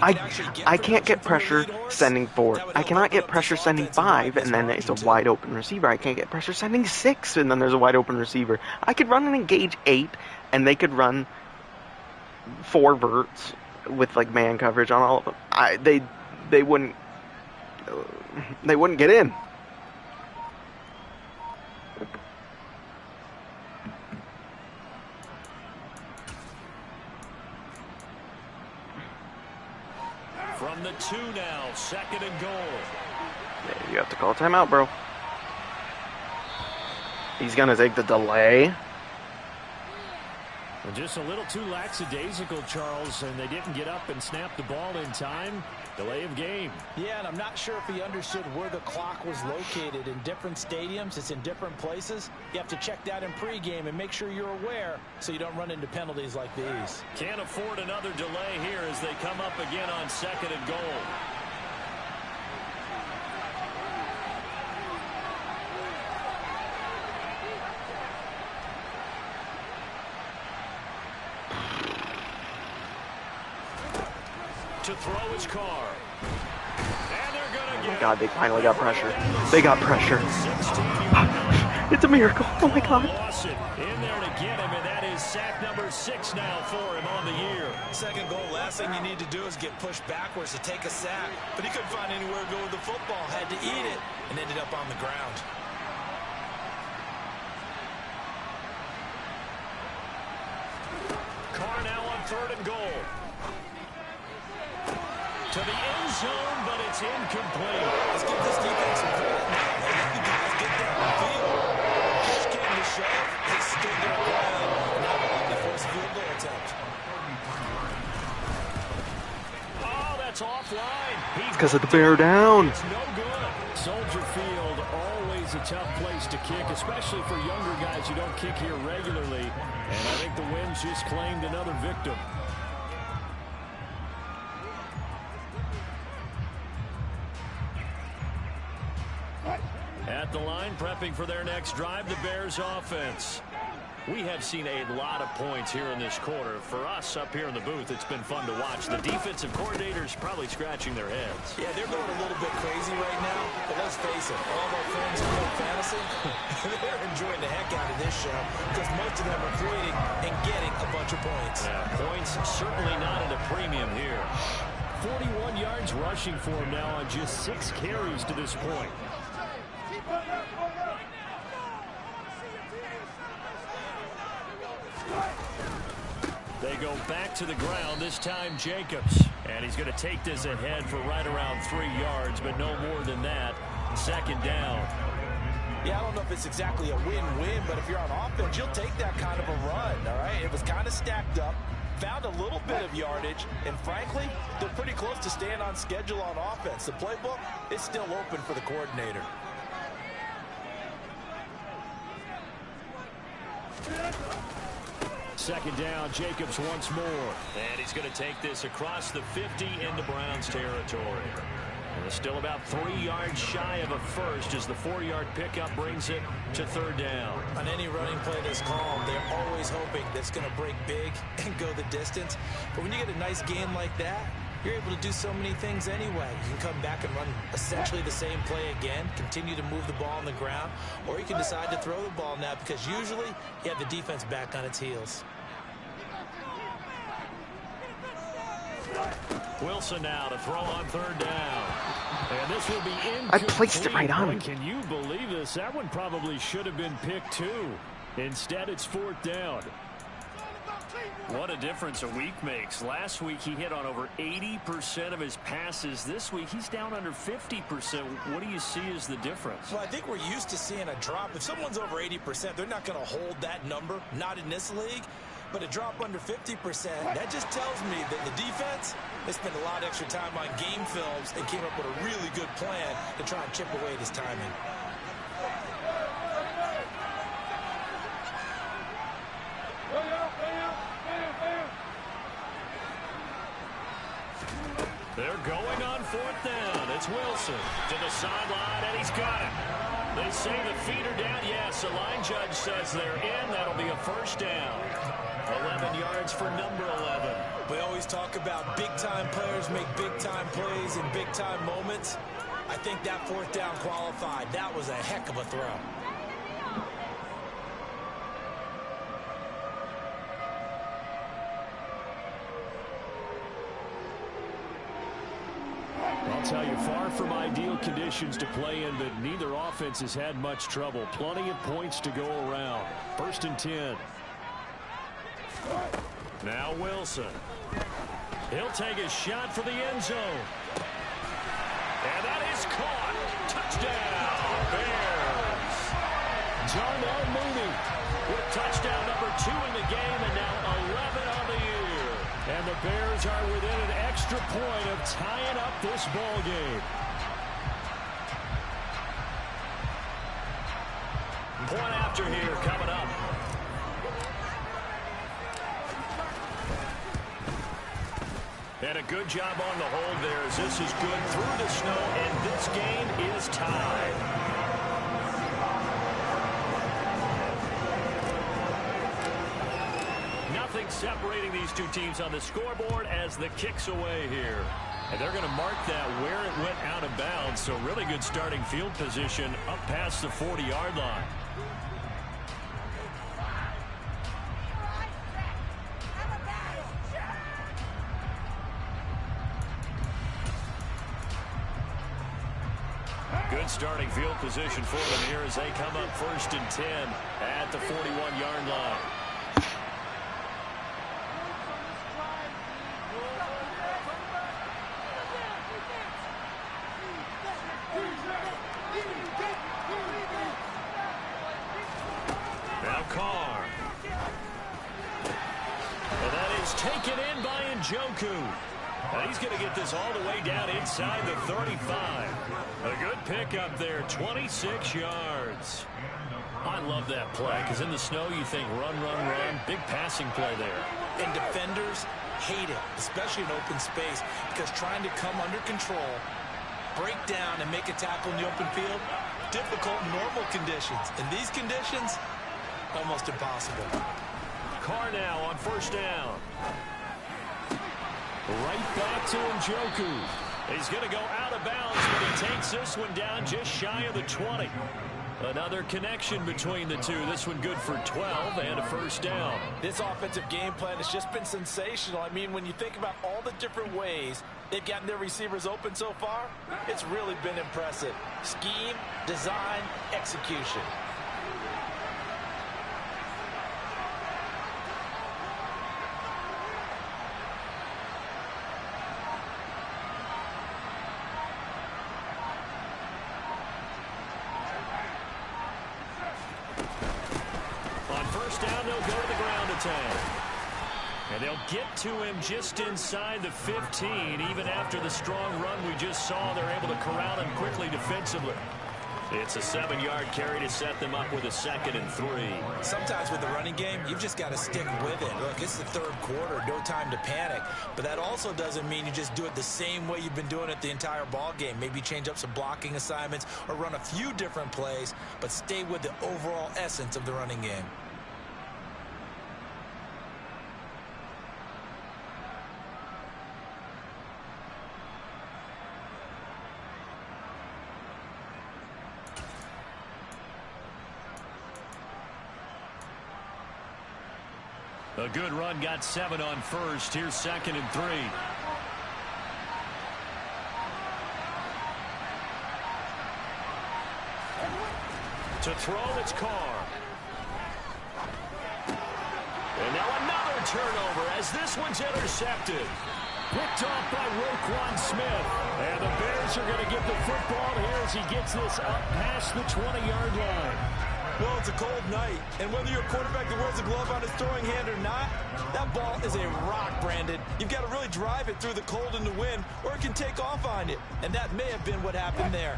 I can't get pressure sending 4. I cannot get pressure sending 5, and then it's a wide open receiver. I can't get pressure sending 6, and then there's a wide open receiver. I could run and engage 8, and they could run 4 verts with like man coverage on all of them. They wouldn't get in. From the 2 now, 2nd and goal. Yeah, you have to call timeout, bro. He's gonna take the delay. And just a little too lackadaisical, Charles, and they didn't get up and snap the ball in time. Delay of game. Yeah, and I'm not sure if he understood where the clock was located. In different stadiums, it's in different places. You have to check that in pregame and make sure you're aware so you don't run into penalties like these. Can't afford another delay here as they come up again on 2nd and goal. To throw his car. And they're gonna Oh my God, they finally got pressure. They got pressure. It's a miracle. Oh my God. In there to get him, and that is sack number 6 now for him on the year. Second goal, last thing you need to do is get pushed backwards to take a sack. But he couldn't find anywhere to go with the football, had to eat it, and ended up on the ground. Carr now on 3rd and goal. To the end zone, but it's incomplete. Let's give this defense some credit now. They let the guys get downfield. Push came to shove. They stood their ground. And now they're on the first field goal attempt. Oh, that's offline. Because of the bear down. It's no good. Soldier Field, always a tough place to kick, especially for younger guys who don't kick here regularly. And I think the Winds just claimed another victim. At the line, prepping for their next drive, the Bears offense. We have seen a lot of points here in this quarter. For us up here in the booth, it's been fun to watch. The defensive coordinators probably scratching their heads. Yeah, they're going a little bit crazy right now. But let's face it, all of our friends who play fantasy, they're enjoying the heck out of this show because most of them are creating and getting a bunch of points. Yeah, points certainly not at a premium here. 41 yards rushing for him now on just 6 carries to this point. They go back to the ground, this time Jacobs. And he's going to take this ahead for right around 3 yards, but no more than that. 2nd down. Yeah, I don't know if it's exactly a win-win, but if you're on offense, you'll take that kind of a run, all right? It was kind of stacked up, found a little bit of yardage, and frankly, they're pretty close to staying on schedule on offense. The playbook is still open for the coordinator. Second down, Jacobs once more. And he's going to take this across the 50 into Browns territory. And it's still about 3 yards shy of a first as the 4-yard pickup brings it to 3rd down. On any running play that's called, they're always hoping that's going to break big and go the distance. But when you get a nice game like that, you're able to do so many things anyway. You can come back and run essentially the same play again, continue to move the ball on the ground, or you can decide to throw the ball now because usually you have the defense back on its heels. Wilson now to throw on 3rd down. And this will be incomplete. I placed it right on him. Can you believe this? That one probably should have been picked too. Instead, it's 4th down. What a difference a week makes. Last week, he hit on over 80% of his passes. This week, he's down under 50%. What do you see as the difference? Well, I think we're used to seeing a drop. If someone's over 80%, they're not going to hold that number, not in this league. But a drop under 50%, that just tells me that the defense has spent a lot of extra time on game films and came up with a really good plan to try and chip away at his timing. They're going on 4th down. It's Wilson to the sideline, and he's got it. They say the feet are down. Yes, the line judge says they're in. That'll be a 1st down. 11 yards for number 11. We always talk about big-time players make big-time plays in big-time moments. I think that 4th down qualified. That was a heck of a throw. I'll tell you, far from ideal conditions to play in, but neither offense has had much trouble. Plenty of points to go around. 1st and 10. Now Wilson. He'll take a shot for the end zone. And that is caught. Touchdown, Bears. Darnell Mooney with touchdown number 2 in the game and now 11 on the year. And the Bears are within an extra point of tying up this ball game. Point after here coming up. And a good job on the hold there as this is good through the snow, and this game is tied. Nothing separating these two teams on the scoreboard as the kick's away here. And they're going to mark that where it went out of bounds, so really good starting field position up past the 40-yard line. Good starting field position for them here as they come up 1st and 10 at the 41-yard line. Now Carr. And that is taken in by Njoku. And he's going to get this all the way down inside the 35. A good pickup there, 26 yards. I love that play because in the snow you think run, run, run. Big passing play there. And defenders hate it, especially in open space, because trying to come under control, break down, and make a tackle in the open field, difficult in normal conditions. In these conditions, almost impossible. Carr now on 1st down. Right back to Njoku. He's going to go out of bounds, but he takes this one down just shy of the 20. Another connection between the two. This one good for 12 and a 1st down. This offensive game plan has just been sensational. I mean, when you think about all the different ways they've gotten their receivers open so far, it's really been impressive. Scheme, design, execution. And they'll get to him just inside the 15. Even after the strong run we just saw, they're able to corral him quickly defensively. It's a 7-yard carry to set them up with a 2nd and 3. Sometimes with the running game, you've just got to stick with it. Look, it's the 3rd quarter, no time to panic. But that also doesn't mean you just do it the same way you've been doing it the entire ball game. Maybe change up some blocking assignments or run a few different plays, but stay with the overall essence of the running game. A good run, got 7 on 1st. Here's 2nd and 3. To throw, it's Carr. And now another turnover as this one's intercepted. Picked off by Roquan Smith. And the Bears are going to get the football here as he gets this up past the 20-yard line. Well, it's a cold night, and whether you're a quarterback that wears a glove on his throwing hand or not, that ball is a rock, Brandon. You've got to really drive it through the cold and the wind, or it can take off on you, and that may have been what happened there.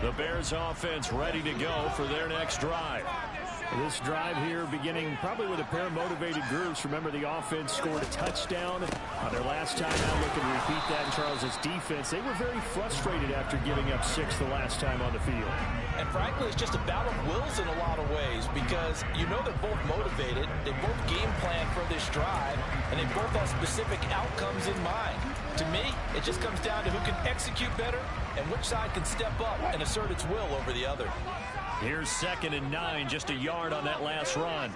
The Bears offense ready to go for their next drive. This drive here beginning probably with a pair of motivated groups. Remember, the offense scored a touchdown on their last time out. Looking to repeat that in Charles's defense. They were very frustrated after giving up 6 the last time on the field. And frankly, it's just a battle of wills in a lot of ways because you know they're both motivated. They both game plan for this drive, and they both have specific outcomes in mind. To me, it just comes down to who can execute better and which side can step up and assert its will over the other. Here's 2nd and 9, just a yard on that last run.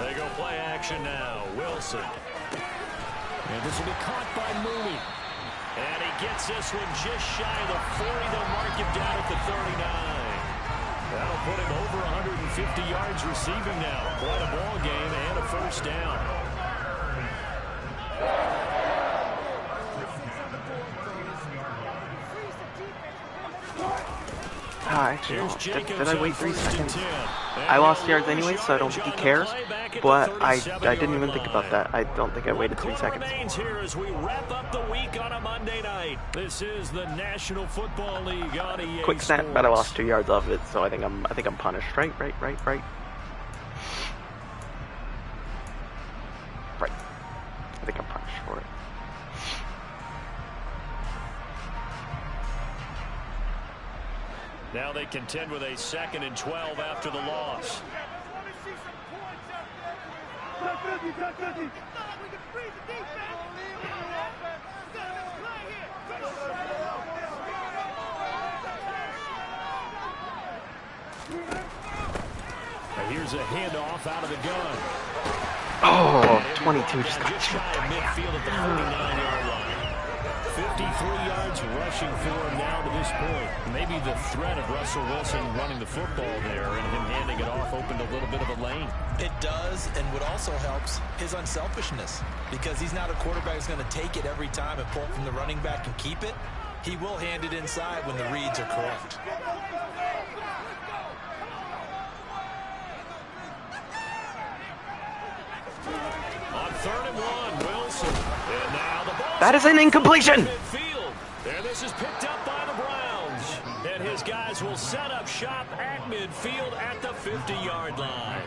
They go play action now. Wilson. And this will be caught by Mooney. And he gets this one just shy of the 40. They'll mark him down at the 39. That'll put him over 150 yards receiving now. Quite a ball game and a 1st down. Actually, no. Did I wait 3 seconds? I lost yards anyway, so I don't think he cares. But I didn't even think about that. I don't think I waited 3 seconds. Here as we wrap up the week on a Monday night. This is the National Football League on EA Quick snap, Sports. but I lost 2 yards off it, so I think I'm punished. Right. Right. I think I'm punished for it. Now they contend with a 2nd and 12 after the loss. And here's a handoff out of the gun. Oh, 22 just got Shy of midfield at the 49-yard line. 53 yards rushing for him now to this point. Maybe the threat of Russell Wilson running the football there and him handing it off opened a little bit of a lane. It does, and what also helps, his unselfishness. Because he's not a quarterback who's going to take it every time and pull from the running back and keep it. He will hand it inside when the reads are correct. On 3rd and 1, Wilson. And now the ball. That is an incompletion. Midfield. And this is picked up by the Browns. And his guys will set up shop at midfield at the 50-yard line.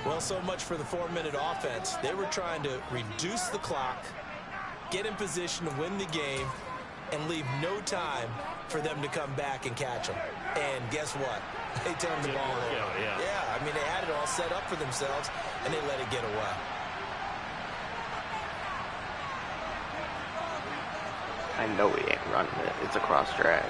Well, so much for the 4-minute offense. They were trying to reduce the clock, get in position to win the game, and leave no time for them to come back and catch them. And guess what? They turned the ball over. Yeah, I mean, they had it all set up for themselves, and they let it get away. I know he ain't running it. It's a cross drag.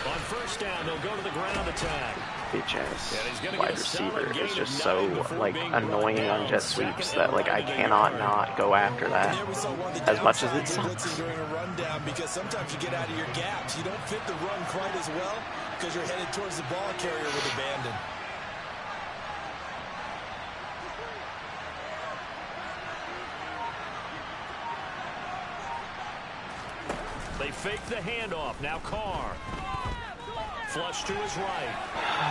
On 1st down, they'll go to the ground attack. Bitch ass wide receiver is just so like annoying on jet sweeps that like I cannot not go after that as much as it sucks. During a rundown, because sometimes you get out of your gaps. You don't fit the run quite as well because you're headed towards the ball carrier with abandon. They fake the handoff. Now Carr. Flush to his right.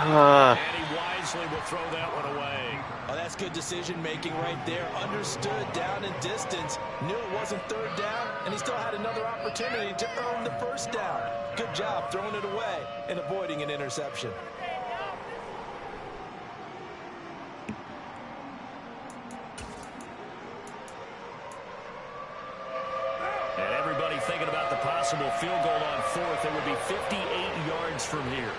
And he wisely will throw that one away. Oh, that's good decision-making right there. Understood down in distance. Knew it wasn't 3rd down, and he still had another opportunity to earn the 1st down. Good job throwing it away and avoiding an interception. And everybody thinking about the possible field goal on 4th. It would be 58 yards from here.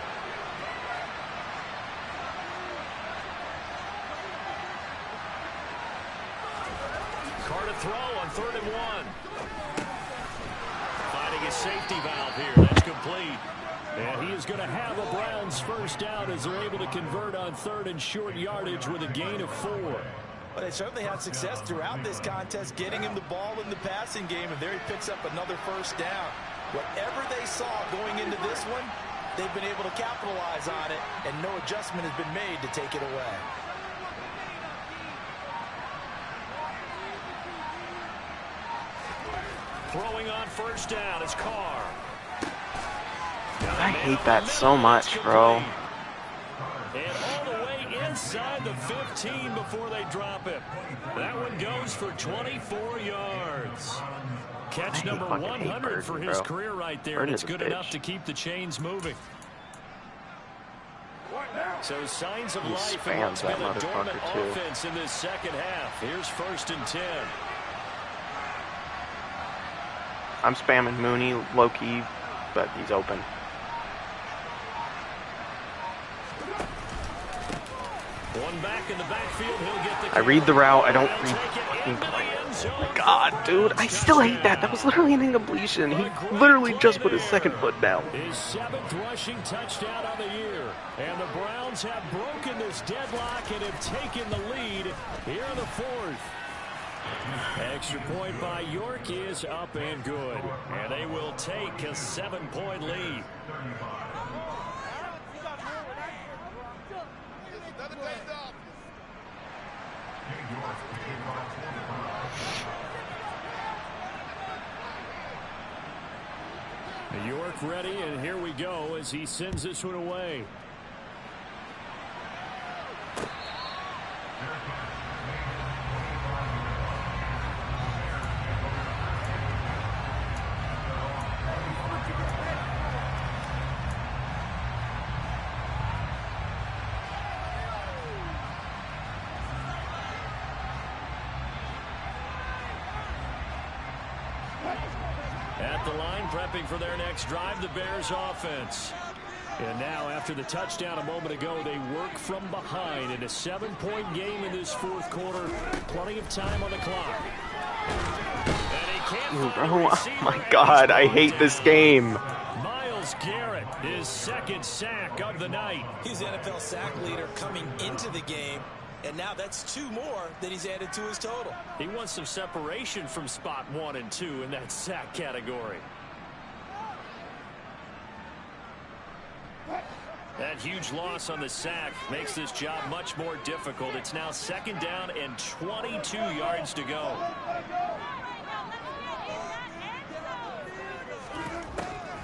Carr to throw on 3rd and 1. Finding his safety valve here. That's complete. And he is going to have a Browns 1st down as they're able to convert on 3rd and short yardage with a gain of 4. But they certainly had success throughout this contest, getting him the ball in the passing game, and there he picks up another 1st down. Whatever they saw going into this one, they've been able to capitalize on it, and no adjustment has been made to take it away. Throwing on 1st down is Carr. I hate that so much, bro. And all the way inside the 15 before they drop it. That one goes for 24 yards. Catch number 100 for his career right there. And it's good enough to keep the chains moving. So signs of life in what's been a dormant offense in this 2nd half. Here's 1st and 10. I'm spamming Mooney, low-key, but he's open. One back in the backfield, he'll get the I read the route, I don't read fucking play. Oh my god, dude, I still hate that. That was literally an incompletion. He literally just put his 2nd foot down. His 7th rushing touchdown of the year. And the Browns have broken this deadlock and have taken the lead here in the 4th. Extra point by York is up and good. And they will take a 7-point lead. York ready, and here we go as he sends this one away. At the line, prepping for their next drive, the Bears offense. And now, after the touchdown a moment ago, they work from behind in a 7-point game in this fourth quarter. Plenty of time on the clock. And he can't find a receiver. Oh my God, I hate this game. Myles Garrett, his second sack of the night. He's the NFL sack leader coming into the game. And now that's 2 more that he's added to his total. He wants some separation from spot 1 and 2 in that sack category. That huge loss on the sack makes this job much more difficult. It's now 2nd down and 22 yards to go.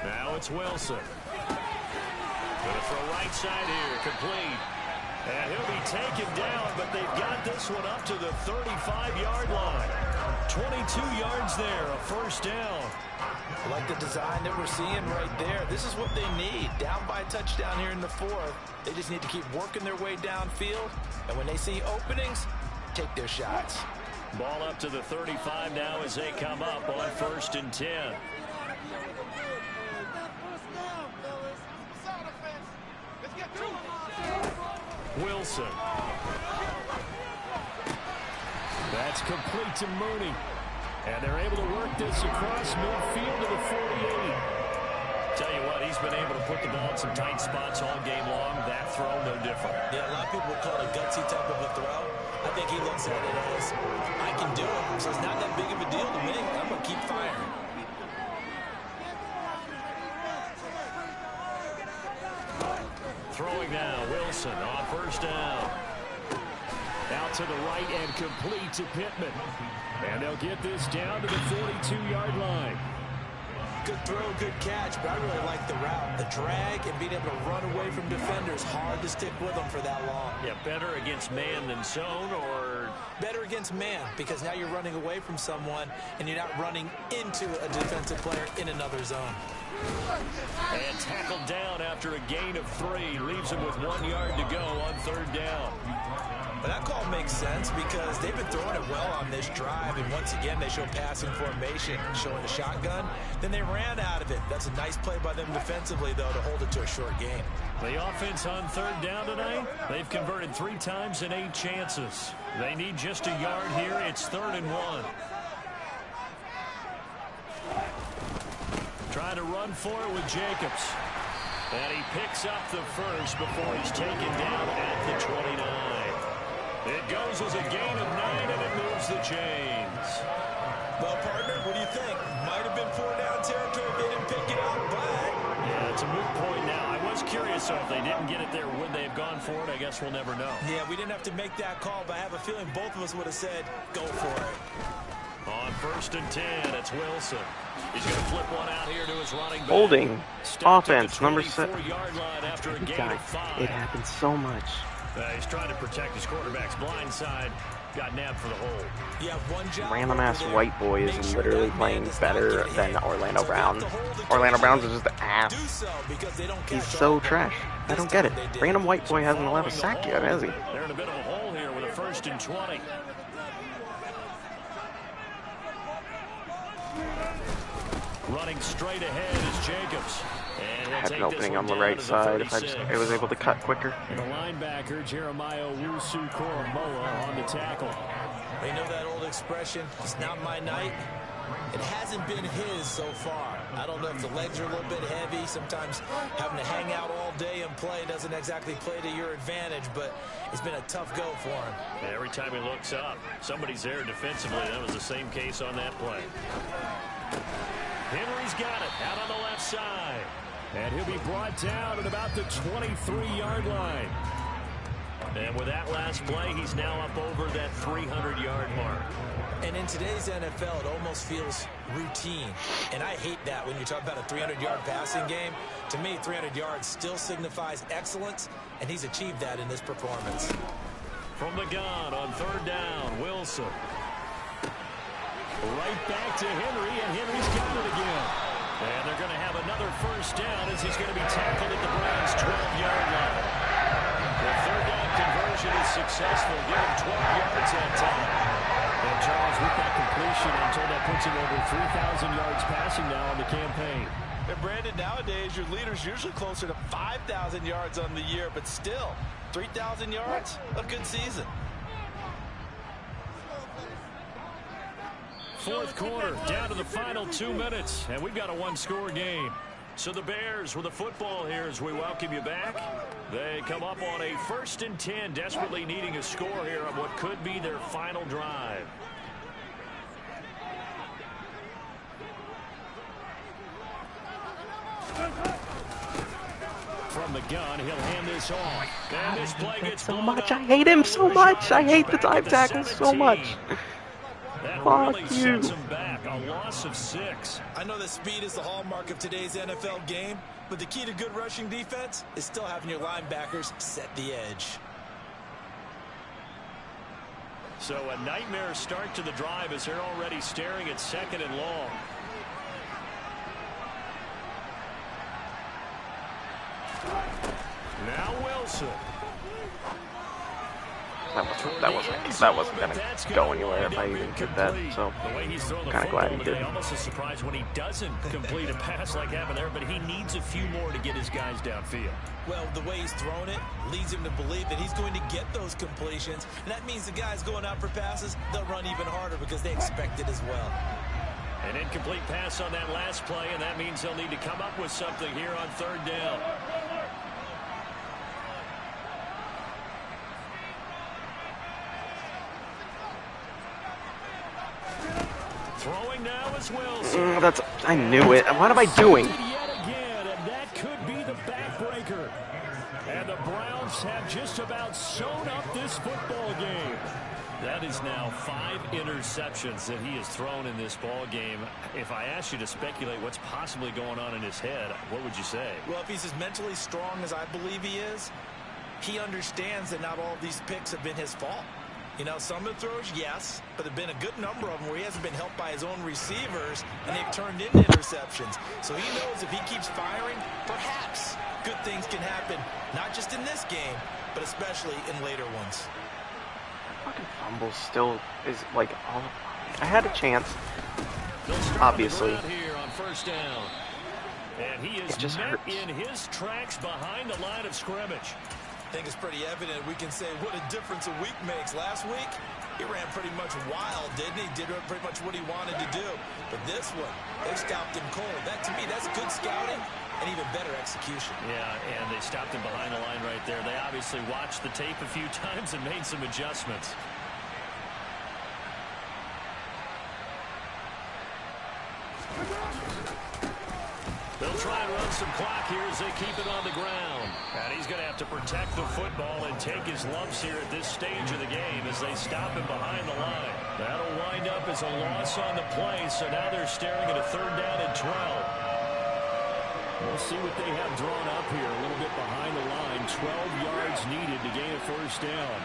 Now it's Wilson. Gonna throw right side here, complete. And he'll be taken down, but they've got this one up to the 35-yard line. 22 yards there, a first down. I like the design that we're seeing right there. This is what they need. Down by a touchdown here in the 4th. They just need to keep working their way downfield. And when they see openings, take their shots. Ball up to the 35 now as they come up on 1st and 10. Wilson. That's complete to Mooney. And they're able to work this across midfield to the 48. Tell you what, he's been able to put the ball in some tight spots all game long. That throw, no different. Yeah, a lot of people would call it a gutsy type of a throw. I think he looks at it as, I can do it, so it's not that big of a deal to me. I'm going to keep firing. Throwing now, Wilson on 1st down. Out to the right and complete to Pittman. And they'll get this down to the 42-yard line. Good throw, good catch, but I really like the route. The drag and being able to run away from defenders, hard to stick with them for that long. Yeah, better against man than zone, or? Better against man, because now you're running away from someone and you're not running into a defensive player in another zone. And tackled down after a gain of 3. Leaves him with 1 yard to go on 3rd down. But that call makes sense because they've been throwing it well on this drive. And once again, they show passing formation, showing the shotgun. Then they ran out of it. That's a nice play by them defensively, though, to hold it to a short game. The offense on 3rd down tonight, they've converted 3 times in 8 chances. They need just a yard here. It's 3rd and 1. Trying to run for it with Jacobs. And he picks up the first before he's taken down at the 29. It goes as a gain of 9, and it moves the chains. Well, partner, what do you think? Might have been 4-down territory if they didn't pick it up, but... Yeah, it's a moot point now. I was curious, so if they didn't get it there, would they have gone for it? I guess we'll never know. Yeah, we didn't have to make that call, but I have a feeling both of us would have said, go for it. On 1st and 10, it's Wilson. He's going to flip one out here to his running back. Holding. Offense, number 7. After a gain of 5. It happens so much. He's trying to protect his quarterback's blind side. Got nabbed for the hold. Yeah, one job. Random ass white boy is literally playing better than Orlando Brown. Orlando Brown's is just ass. He's so trash. I don't get it. Random white boy hasn't allowed a sack yet, has he? They're in a bit of a hole here with a 1st and 20. Running straight ahead is Jacobs. I had an opening on the right side if I was able to cut quicker. And the linebacker, Jeremiah Owusu-Koramoah, on the tackle. They know that old expression, it's not my night. It hasn't been his so far. I don't know if the legs are a little bit heavy. Sometimes having to hang out all day and play doesn't exactly play to your advantage, but it's been a tough go for him. And every time he looks up, somebody's there defensively. That was the same case on that play. Henry's got it out on the left side. And he'll be brought down at about the 23-yard line. And with that last play, he's now up over that 300-yard mark. And in today's NFL, it almost feels routine. And I hate that when you're talking about a 300-yard passing game. To me, 300 yards still signifies excellence, and he's achieved that in this performance. From the gun on third down, Wilson. Right back to Henry, and Henry's got it again. And they're going to have another first down as he's going to be tackled at the Browns' 12-yard line. The third down conversion is successful, giving 12 yards that time. And Charles, with that completion, I'm told that puts him over 3,000 yards passing now on the campaign. And Brandon, nowadays, your leader's usually closer to 5,000 yards on the year, but still, 3,000 yards, a good season. Fourth quarter, down to the final 2 minutes, and we've got a one-score game. So the Bears with the football here as we welcome you back. They come up on a 1st and 10, desperately needing a score here on what could be their final drive. From the gun, he'll hand this off. And this play gets so much. I hate him so much. I hate the dive tackles so much. Fuck you. Back, a loss of 6. I know that speed is the hallmark of today's NFL game, but the key to good rushing defense is still having your linebackers set the edge. So a nightmare start to the drive as they're already staring at 2nd and long. Now Wilson. That wasn't gonna go anywhere if I even did that. So I'm kind of glad he did. Almost a surprise when he doesn't complete a pass like happened there, but he needs a few more to get his guys downfield. Well, the way he's thrown it leads him to believe that he's going to get those completions, and that means the guys going out for passes, they'll run even harder because they expect it as well. An incomplete pass on that last play, and that means they'll need to come up with something here on 3rd down. Throwing now is Wilson. I knew it. What am I doing? Yet again, and that could be the backbreaker. And the Browns have just about sewn up this football game. That is now 5 interceptions that he has thrown in this ball game. If I asked you to speculate what's possibly going on in his head, what would you say? Well, if he's as mentally strong as I believe he is, he understands that not all of these picks have been his fault. You know, some of the throws, yes, but there have been a good number of them where he hasn't been helped by his own receivers, and they've turned into interceptions. So he knows if he keeps firing, perhaps good things can happen, not just in this game, but especially in later ones. Fucking fumble still is like all. I had a chance, obviously. Here on 1st down. And he is met in his tracks behind the line of scrimmage. I think it's pretty evident we can say what a difference a week makes. Last week, he ran pretty much wild, didn't he? Did pretty much what he wanted to do. But this one, they stopped him cold. That, to me, that's good scouting and even better execution. Yeah, and they stopped him behind the line right there. They obviously watched the tape a few times and made some adjustments. They'll try and run some clock here as they keep it on the ground. And he's going to have to protect the football and take his lumps here at this stage of the game as they stop him behind the line. That'll wind up as a loss on the play, so now they're staring at a 3rd down and 12. We'll see what they have drawn up here, a little bit behind the line. 12 yards needed to gain a 1st down.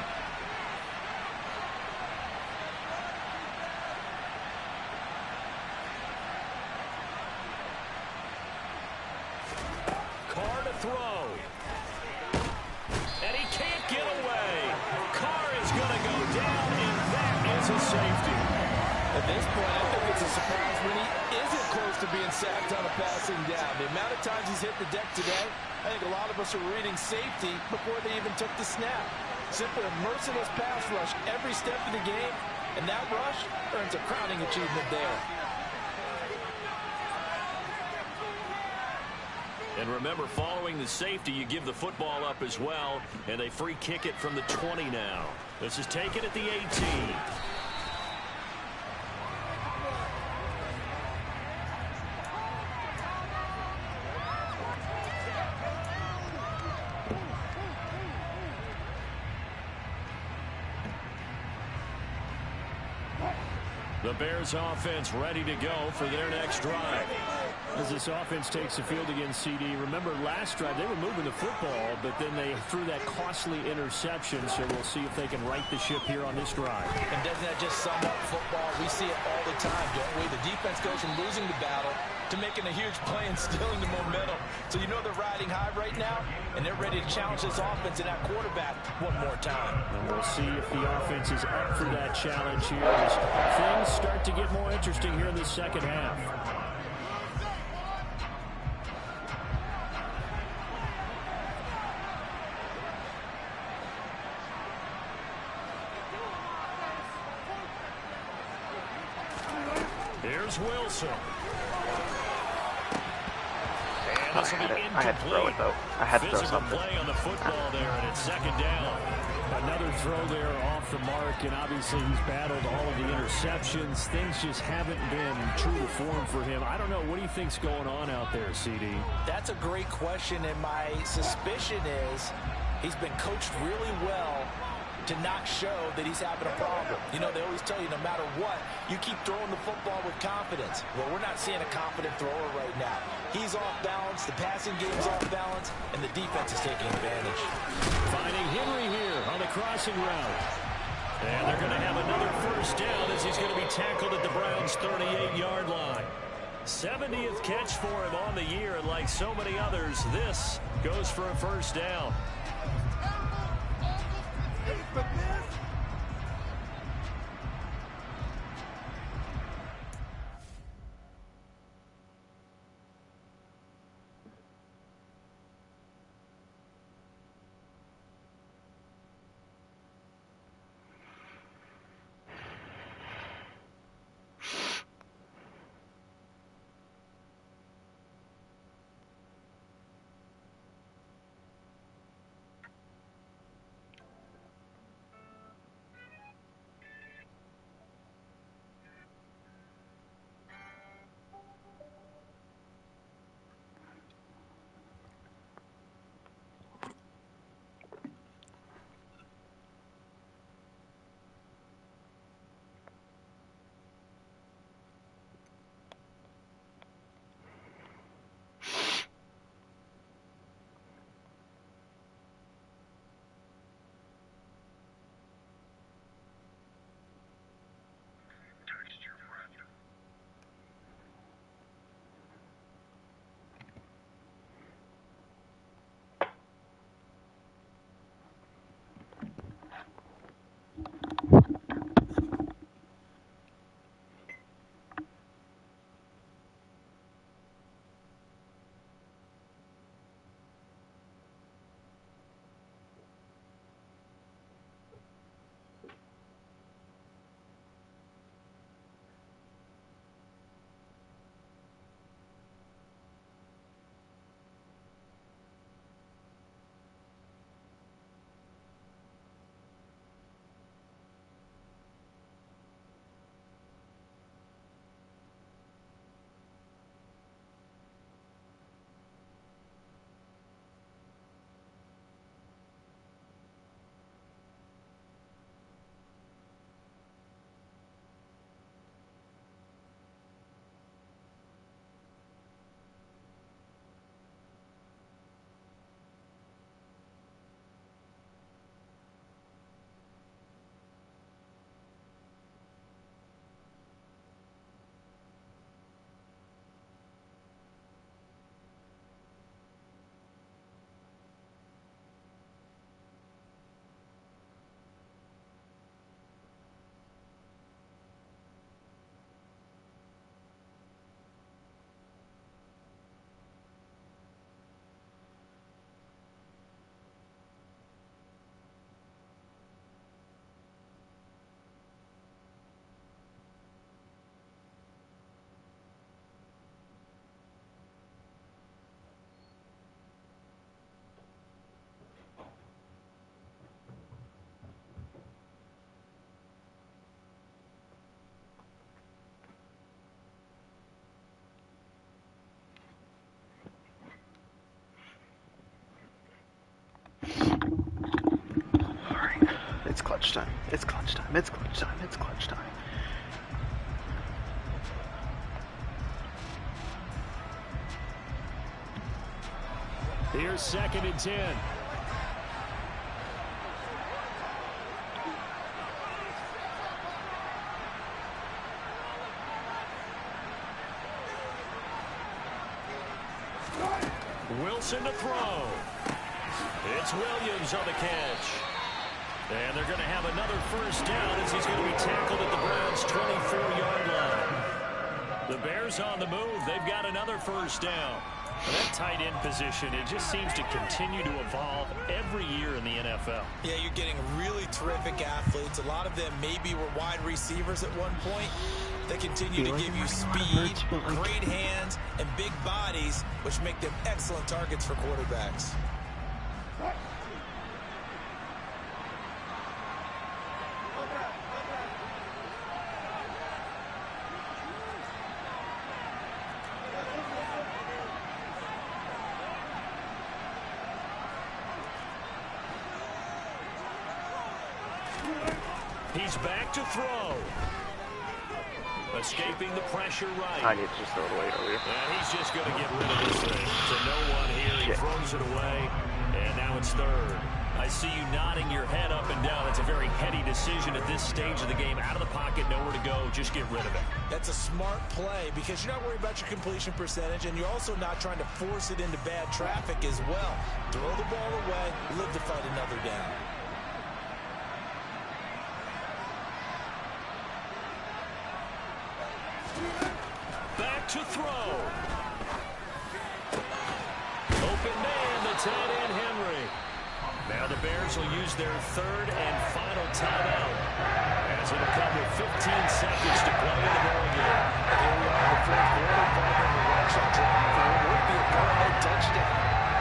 Carr to throw. And he can't get away. Carr is going to go down, and that is a safety. At this point, I think it's a surprise when he isn't close to being sacked on a passing down. The amount of times he's hit the deck today, I think a lot of us are reading safety before they even took the snap. Simply a merciless pass rush every step of the game, and that rush earns a crowning achievement there. And remember, following the safety, you give the football up as well, and they free kick it from the 20 now. This is taken at the 18. The Bears offense ready to go for their next drive. As this offense takes the field against CD, remember last drive they were moving the football, but then they threw that costly interception, so we'll see if they can right the ship here on this drive. And doesn't that just sum up football? We see it all the time, don't we? The defense goes from losing the battle to making a huge play and stealing the momentum. So you know they're riding high right now, and they're ready to challenge this offense and that quarterback one more time. And we'll see if the offense is up for that challenge here as things start to get more interesting here in the second half. Here's Wilson. I had to throw it, though. I had to throw something. Play on the football there, and it's second down. Another throw there off the mark, and obviously he's battled all of the interceptions. Things just haven't been true to form for him. I don't know. What do you think's going on out there, CD? That's a great question, and my suspicion is he's been coached really well to not show that he's having a problem. You know, they always tell you no matter what, you keep throwing the football with confidence. Well, we're not seeing a confident thrower right now. He's off balance, the passing game's off balance, and the defense is taking advantage. Finding Henry here on the crossing route. And they're going to have another first down as he's going to be tackled at the Browns' 38-yard line. 70th catch for him on the year, and like so many others, this goes for a first down. It's clutch time. It's clutch time. It's clutch time. It's clutch time. Here's 2nd and 10. Wilson to throw. It's Williams on the catch. And they're going to have another first down as he's going to be tackled at the Browns' 24-yard line. The Bears on the move. They've got another first down. That tight end position, it just seems to continue to evolve every year in the NFL. Yeah, you're getting really terrific athletes. A lot of them maybe were wide receivers at one point. They continue to give you speed, great hands, and big bodies, which make them excellent targets for quarterbacks. He's back to throw. Escaping the pressure right. I need to just throw it away over here. And he's just going to get rid of this thing. To no one here. He throws it away. And now it's 3rd. I see you nodding your head up and down. It's a very heady decision at this stage of the game. Out of the pocket, nowhere to go. Just get rid of it. That's a smart play because you're not worried about your completion percentage, and you're also not trying to force it into bad traffic as well. Throw the ball away, live to fight another down. Back to throw. Open man, the tight end, Henry. Now the Bears will use their 3rd and final timeout as it'll come with 15 seconds to play in the ball game. Here we are in the 4th quarter, following the rushing drive for what would be a go-ahead touchdown.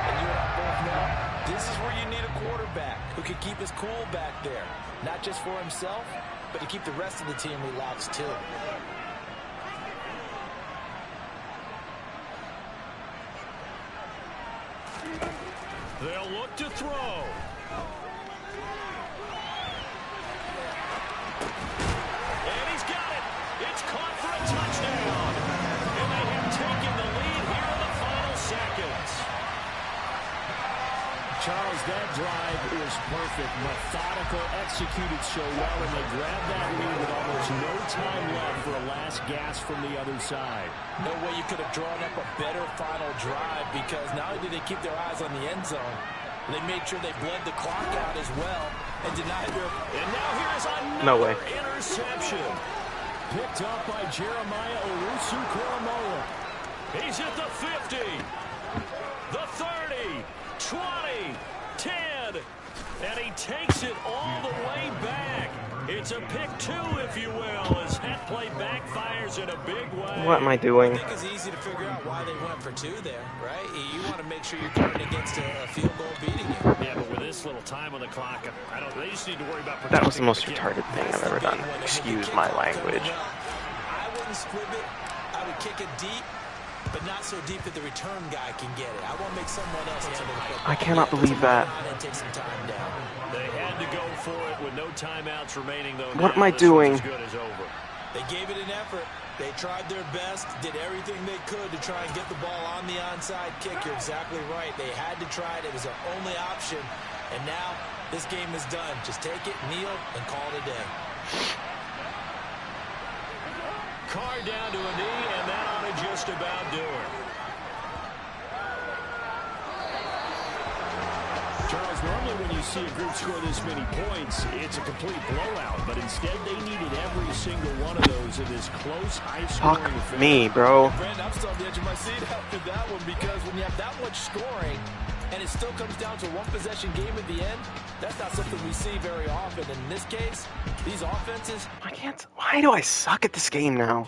And you and I both know this is where you need a quarterback who can keep his cool back there, not just for himself, but to keep the rest of the team relaxed too. They'll look to throw. And he's got it. It's caught for a touchdown. And they have taken the lead here in the final seconds. Charles, that drive is perfect. Methodical, executed so well, and they grabbed that lead with almost no time left for a last gasp from the other side. No way you could have drawn up a better final drive because not only did they keep their eyes on the end zone, they made sure they bled the clock out as well and denied their... And now here is another interception. Picked up by Jeremiah Owusu-Koramoah. He's at the 50, the 30, 20, 10, and he takes it all the way back. It's a pick 2, if you will, as that play backfires in a big way. What am I doing? I think it's easy to figure out why they went for 2 there, right? You want to make sure you're coming against a field goal beating you. Yeah, but with this little time on the clock, they just need to worry about... That was the most retarded thing I've ever done. Excuse my language. I wouldn't squib it. I would kick it deep, but not so deep that the return guy can get it. I want to make someone else handle the football. I cannot believe that. Take some time down. They had to go for it with no timeouts remaining, though. What am I doing? As good as over. They gave it an effort. They tried their best, did everything they could to try and get the ball on the onside kick. You're exactly right. They had to try it. It was their only option. And now this game is done. Just take it, kneel, and call it a day. Carr down to a knee, and that ought to just about do it. Charles, normally when you see a group score this many points, it's a complete blowout. But instead, they needed every single one of those in this close, high-scoring affair. Fuck me, bro. Brandon, I'm still on the edge of my seat after that one because when you have that much scoring and it still comes down to a one-possession game at the end, that's not something we see very often. And in this case, these offenses... Why do I suck at this game now?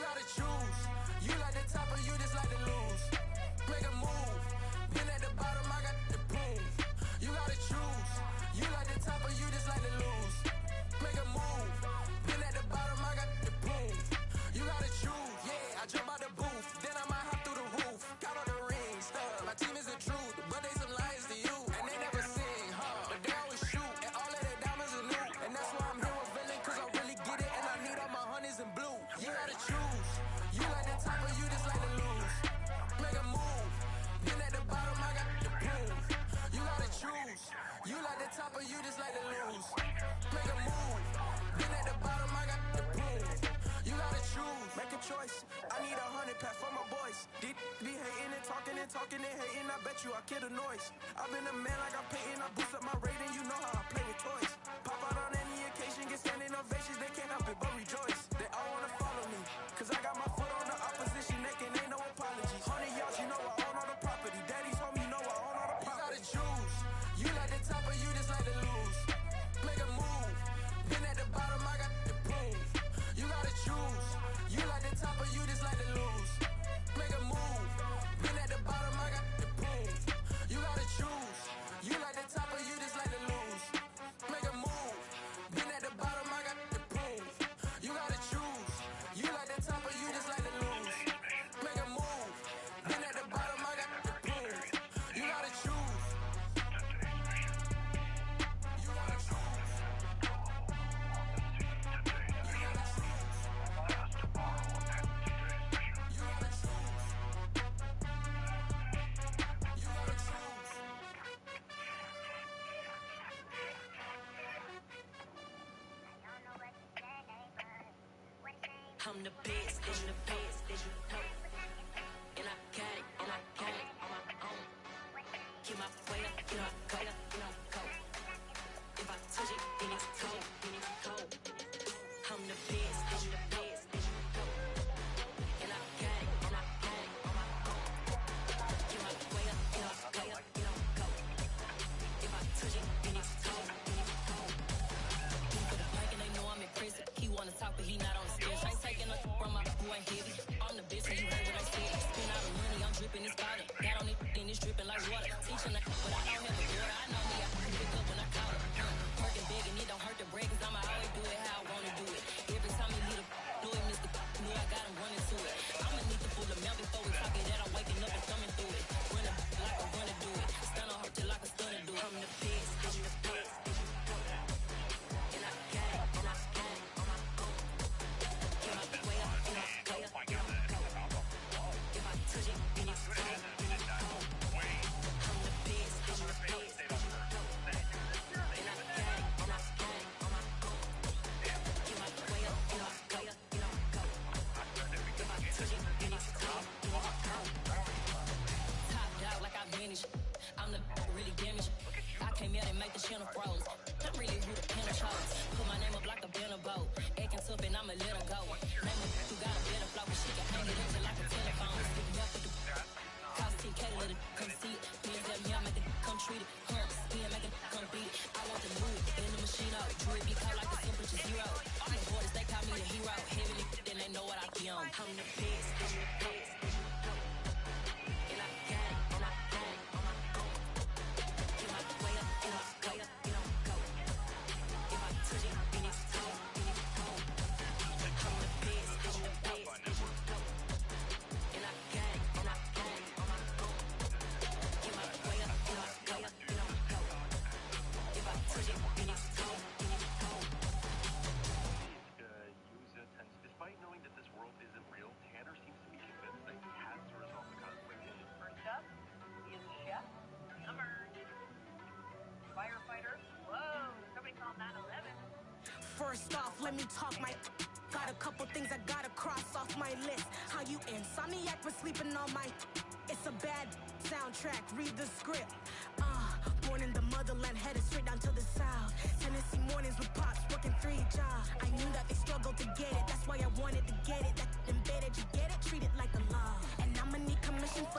gotta choose. You like the top or you just like to lose. Make a move. Been at the bottom, I got the prove. You gotta choose. You like the top or you just like to lose. Make a move. Been at the bottom, I got the prove. You gotta choose. Yeah, I jump out the booth, then I might hop through the roof. Got all the rings, stuff. My team is the truth, but they some liars to you. And they never sing, huh? But they always shoot, and all of their diamonds are new. And that's why I'm here with villain, cause I really get it, and I need all my honeys in blue. You gotta choose. You like the top or you just like to lose. Make a move. Been at the bottom, I got the proof. You gotta choose. You like the top or you just like to lose. Make a move. Been at the bottom, I got the proof. You gotta choose. Make a choice. I need 100 pack for my boys. Be hating and talking and hating. I bet you I kill the noise. I've been a man like I'm Peyton. I boost up my rating. You know how I play with toys. Pop out on any occasion, get standing ovations. They can't help it but rejoice. They all wanna follow me, cause I got my foot on the opposition neck and ain't no apologies. 100 yards, you know I own all the property. Daddy's home, you know I own all the property. You gotta choose. You like the top or you just like to lose. Make a move. Been at the bottom, I got the proof. You gotta choose. You like the top or you just like to lose. Make a move. Been at the bottom, I got the proof. You gotta choose. You like the top or you just like to lose. Make a move. Been at the bottom, I got the proof. You gotta choose. You like the top or you just like to lose. Make a move. Been at the bottom, I got the proof. You gotta choose. You gotta choose. I'm the best, I'm the best, as you know. And I got it on my own. Get my way up, you know, go. If I touch it, then it's cold, I'm the best, I'm the best, as you know. And I got it on my own. Get my way up, you know, go. If I touch it, then it's cold, For the mic and they know I'm impressive. He wanna talk, but he not on the stage. I ain't taking no from my boy heavy. I'm the best, and you heard what I said. Spend all the money, I'm dripping this bottle. Got on it, then it's dripping like water. Teaching the but I don't have a daughter. I know me, I can pick up when I call her. Working big and it don't hurt the break, cause I'ma always do it how I wanna do it. Every time he need a know it, Mr. Knew I got him running to it. I'ma need the full amount before we talk it that I'm waking up and coming through it. Running like I wanna do it. Stun on her till like a stunner do it. I'm the best, I'm the best. And I got it, and I got it on my own. Get my way up, you know, go. If I touch it, then it's cold, I'm the best, I'm the best. And I got it, and I got it on my own. Get my way up, you know, go. If I touch it, then it's cold, Top dog like I vanished. I'm the really damaged. I came out and make the channel froze. I'm really who the pen chose. Put my name up like a banner boat. Acting tough and I'ma let her go. Name her who got a better flow, but she can hang it into like a telephone. Stick me up with the cost 10K, let it come see it. Me and tell me I make it come treat it. Me and make it come beat it. I want the move in the machine out. Jewelry be cold like a temperature zero. I'm the borders, they call me the hero. Heavily, then they know what I be on. I'm the best, I'm the best. And I got it, and I got it on my own. Get my way up, you know, go. If I touch it, then it's cold, I'm the best, I'm the best. And I got it, and I got it on my own. Get my way up, you know, go. If I touch it, then it's cold, Despite knowing that this world isn't real, Tanner seems to be convinced that he has to resolve the conflict. First up is Chef Summer. Firefighter. Whoa, somebody called 911. First off, let me talk my got a couple things I gotta cross off my list. How you insomniac for sleeping on my it's a bad soundtrack, read the script. Born in the motherland, headed straight down to the south. Tennessee mornings with pops, working 3 jobs. I knew that they struggled to get it, that's why I wanted to get it. That embedded, you get it, treat it like a law. And I'ma need commission for